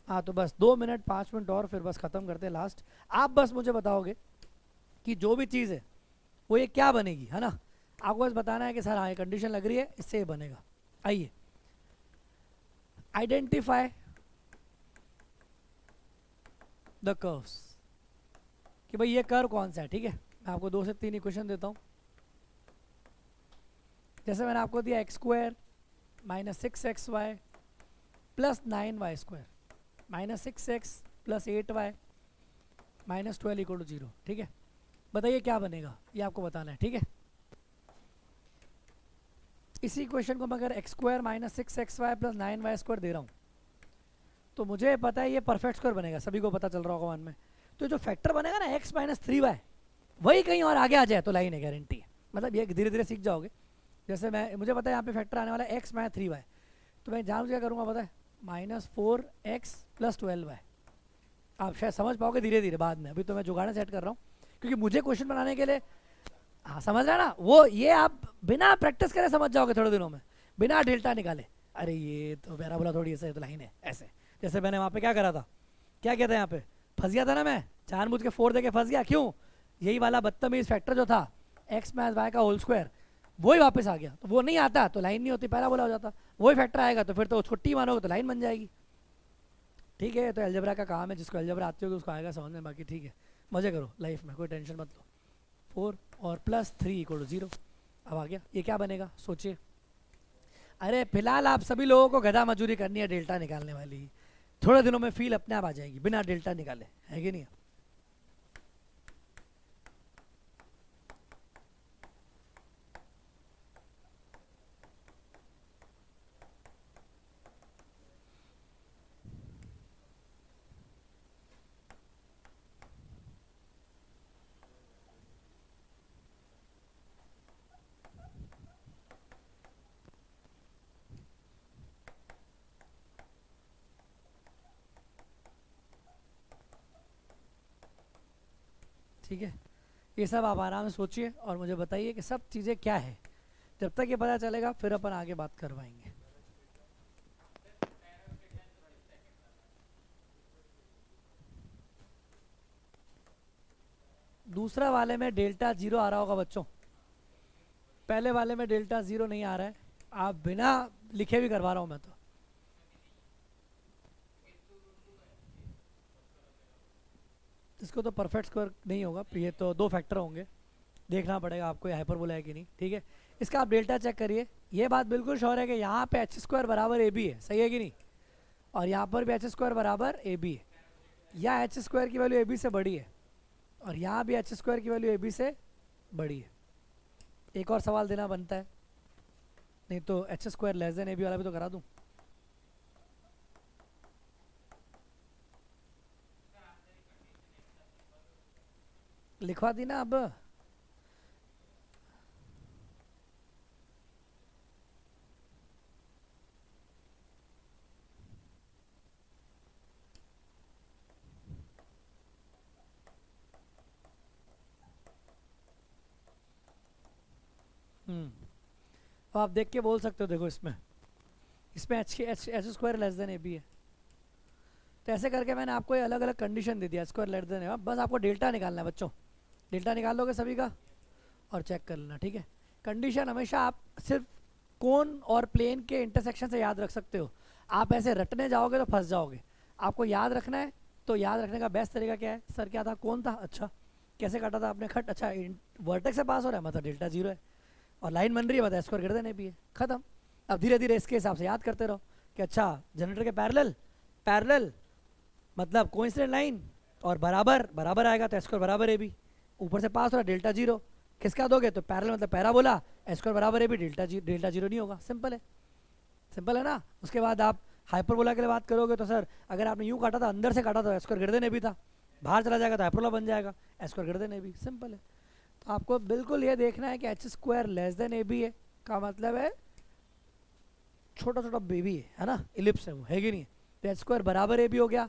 हाँ तो बस 2 मिनट 5 मिनट और फिर बस ख़त्म करते हैं लास्ट। आप बस मुझे बताओगे कि जो भी चीज़ है वो ये क्या बनेगी, है ना, आपको बस बताना है कि सर हाँ ये कंडीशन लग रही है, इससे ये बनेगा। आइए, आइडेंटिफाई द कर्व्स, कि भाई ये कर्व कौन सा है, ठीक है। मैं आपको 2 से 3 इक्वेशन देता हूँ। जैसे मैंने आपको दिया x² minus 6xy plus 9y square minus 6x plus 8y minus 12 equal to 0, ठीक है। बताइए क्या बनेगा, ये आपको बताना है, ठीक है। इसी इक्वेशन को मैं अगर x² minus 6xy plus 9y square दे रहा हूँ, तो मुझे पता है ये परफेक्ट स्क्वायर बनेगा, सभी को पता चल रहा होगा मन में। तो जो फैक्टर बनेगा ना x माइनस 3y, वही कहीं और आगे आ जाए तो लाइन है, गारंटी है, मतलब ये धीरे धीरे सीख जाओगे। जैसे मुझे पता है यहाँ पे फैक्टर आने वाला है x माइनस 3y, तो मैं जान क्या करूँगा पता है, माइनस 4x प्लस 12y। आप शायद समझ पाओगे धीरे धीरे बाद में, अभी तो मैं जुगाड़ सेट कर रहा हूँ, क्योंकि मुझे क्वेश्चन बनाने के लिए, हाँ समझ रहे ना, वो ये आप बिना प्रैक्टिस करे समझ जाओगे थोड़े दिनों में, बिना डेल्टा निकाले। अरे ये तो पैराबोला थोड़ी ऐसे तो लाइन है ऐसे, जैसे मैंने वहाँ पे क्या करा था, क्या किया था, यहाँ पे फंस गया था ना मैं, जानबूझ के 4 दे के फंस गया, क्यों, यही वाला बदतमीज फैक्टर जो था x माइनस वाई का होल स्क्वायर, वही वापस आ गया। तो वो नहीं आता तो लाइन नहीं होती, पैराबोला हो जाता, वही फैक्टर आएगा तो फिर तो छुट्टी मानोगे तो लाइन बन जाएगी, ठीक है। तो अलजेब्रा का काम है, जिसको अलजेब्रा आती होगी उसको आएगा समझ में, बाकी ठीक है, मजे करो लाइफ में, कोई टेंशन मत लो। 4 और प्लस 3 इक्वल टू 0, अब आ गया, ये क्या बनेगा सोचिए। अरे फिलहाल आप सभी लोगों को गधा मजूरी करनी है डेल्टा निकालने वाली, थोड़े दिनों में फील अपने आप आ जाएगी बिना डेल्टा निकाले, है कि नहीं। ठीक है, ये सब आप आराम से सोचिए और मुझे बताइए कि सब चीज़ें क्या है। जब तक ये पता चलेगा फिर अपन आगे बात करवाएंगे। दूसरा वाले में डेल्टा 0 आ रहा होगा बच्चों, पहले वाले में डेल्टा 0 नहीं आ रहा है, आप बिना लिखे भी करवा रहा हूँ मैं तो। इसको तो परफेक्ट स्क्वायर नहीं होगा, ये तो 2 फैक्टर होंगे, देखना पड़ेगा आपको ये हाइपरबोला है कि नहीं, ठीक है। इसका आप डेल्टा चेक करिए, ये बात बिल्कुल श्योर है कि यहाँ पे h² बराबर AB है, सही है कि नहीं, और यहाँ पर भी h² बराबर AB है, या h² की वैल्यू AB से बड़ी है, और यहाँ भी h² की वैल्यू AB से बड़ी है। एक और सवाल देना बनता है, नहीं तो h² लेस देन AB वाला भी तो करा दूँ। लिखवा दी ना अब, तो आप देख के बोल सकते हो, देखो इसमें इसमें H square less than A B है। तो ऐसे करके मैंने आपको ये अलग अलग कंडीशन दे दिया, स्क्वायर लेस देन है, बस आपको डेल्टा निकालना है बच्चों। डेल्टा निकाल लोगे सभी का और चेक कर लेना, ठीक है। कंडीशन हमेशा आप सिर्फ कोन और प्लेन के इंटरसेक्शन से याद रख सकते हो। आप ऐसे रटने जाओगे तो फंस जाओगे। आपको याद रखना है तो याद रखने का बेस्ट तरीका क्या है, सर क्या था, कौन था, अच्छा कैसे काटा था आपने, खट, अच्छा वर्टेक्स से पास हो रहा है मतलब डेल्टा जीरो है, और लाइन बन रही है मतलब square greater than A B है, खत्म। अब धीरे धीरे इसके हिसाब से याद करते रहो कि अच्छा जनरेटर के पैरेलल, पैरेलल मतलब कोइंसिडेंट लाइन, और बराबर बराबर आएगा तो स्क्वायर बराबर ए बी, ऊपर से पास हो रहा है डेल्टा जीरो, किसका दोगे तो पैरेलल मतलब पैराबोला, स्क्वायर बराबर ए बी, डेल्टा जीरो नहीं होगा, सिंपल है, सिंपल है ना। उसके बाद आप हाइपरबोला के लिए बात करोगे तो सर अगर आपने यूँ काटा था, अंदर से काटा था square greater than A B था, बाहर चला जाएगा तो हाइपरबोला बन जाएगा, square greater than A B, simple है। तो आपको बिल्कुल ये देखना है कि H square less than A B है का मतलब है छोटा छोटा बेबी है ना, इलिप्स है वो, है कि नहीं। तो एच स्क्वायर बराबर ए बी हो गया,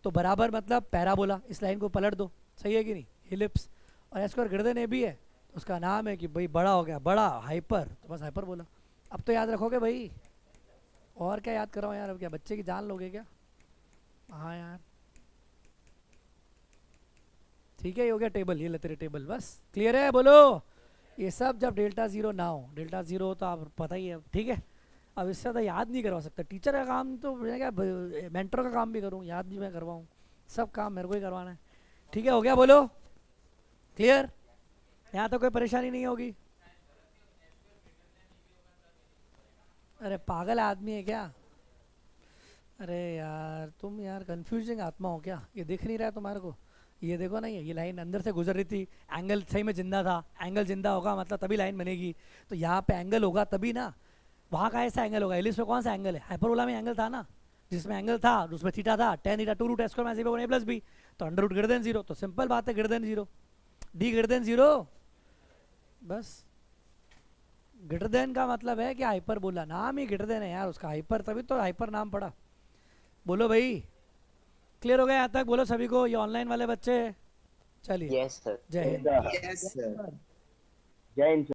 तो बराबर मतलब पैराबोला, इस लाइन को पलट दो, सही है कि नहीं, इलिप्स। और H square greater than A B है तो उसका नाम है कि भाई बड़ा हो गया, बड़ा हाइपर, तो बस हाइपर बोला। अब तो याद रखोगे भाई, और क्या याद कराओ यार, अब क्या बच्चे की जान लोगे क्या। हाँ यार ठीक है, ये हो गया टेबल, ये ले तेरे टेबल, बस क्लियर है, बोलो। ये सब जब डेल्टा जीरो ना हो, डेल्टा जीरो तो आप पता ही है, ठीक है। अब इससे ज़्यादा याद नहीं करवा सकता, टीचर का काम तो मैं क्या, मेंटर का काम भी करूँ, याद भी मैं करवाऊँ, सब काम मेरे को ही करवाना है, ठीक है। हो गया, बोलो क्लियर, यहाँ तो कोई परेशानी नहीं होगी। अरे पागल आदमी है क्या, अरे यार तुम यार कंफ्यूजिंग आत्मा हो क्या, ये दिख नहीं रहा है तुम्हारे को, ये देखो ना, ये लाइन अंदर से गुजर रही थी, एंगल सही में जिंदा था, एंगल जिंदा होगा मतलब तभी लाइन बनेगी, तो यहाँ पे एंगल होगा तभी ना, वहाँ का ऐसा एंगल होगा, इलिप्स में कौन सा एंगल है, हाइपरबोला में एंगल था ना, जिसमें एंगल था उसमें थीटा था, tan theta 2 root s square minus a plus B, तो under root greater than zero, तो सिंपल बात है greater than zero, D greater than zero, बस। ग्रेटर देन का मतलब है कि हाइपर बोला, नाम ही ग्रेटर देन है यार उसका, हाइपर तभी तो हाइपर नाम पड़ा। बोलो भाई क्लियर हो गया यहाँ तक, बोलो सभी को, ये ऑनलाइन वाले बच्चे, चलिए यस सर। जय हिंद। यस सर, जय हिंद।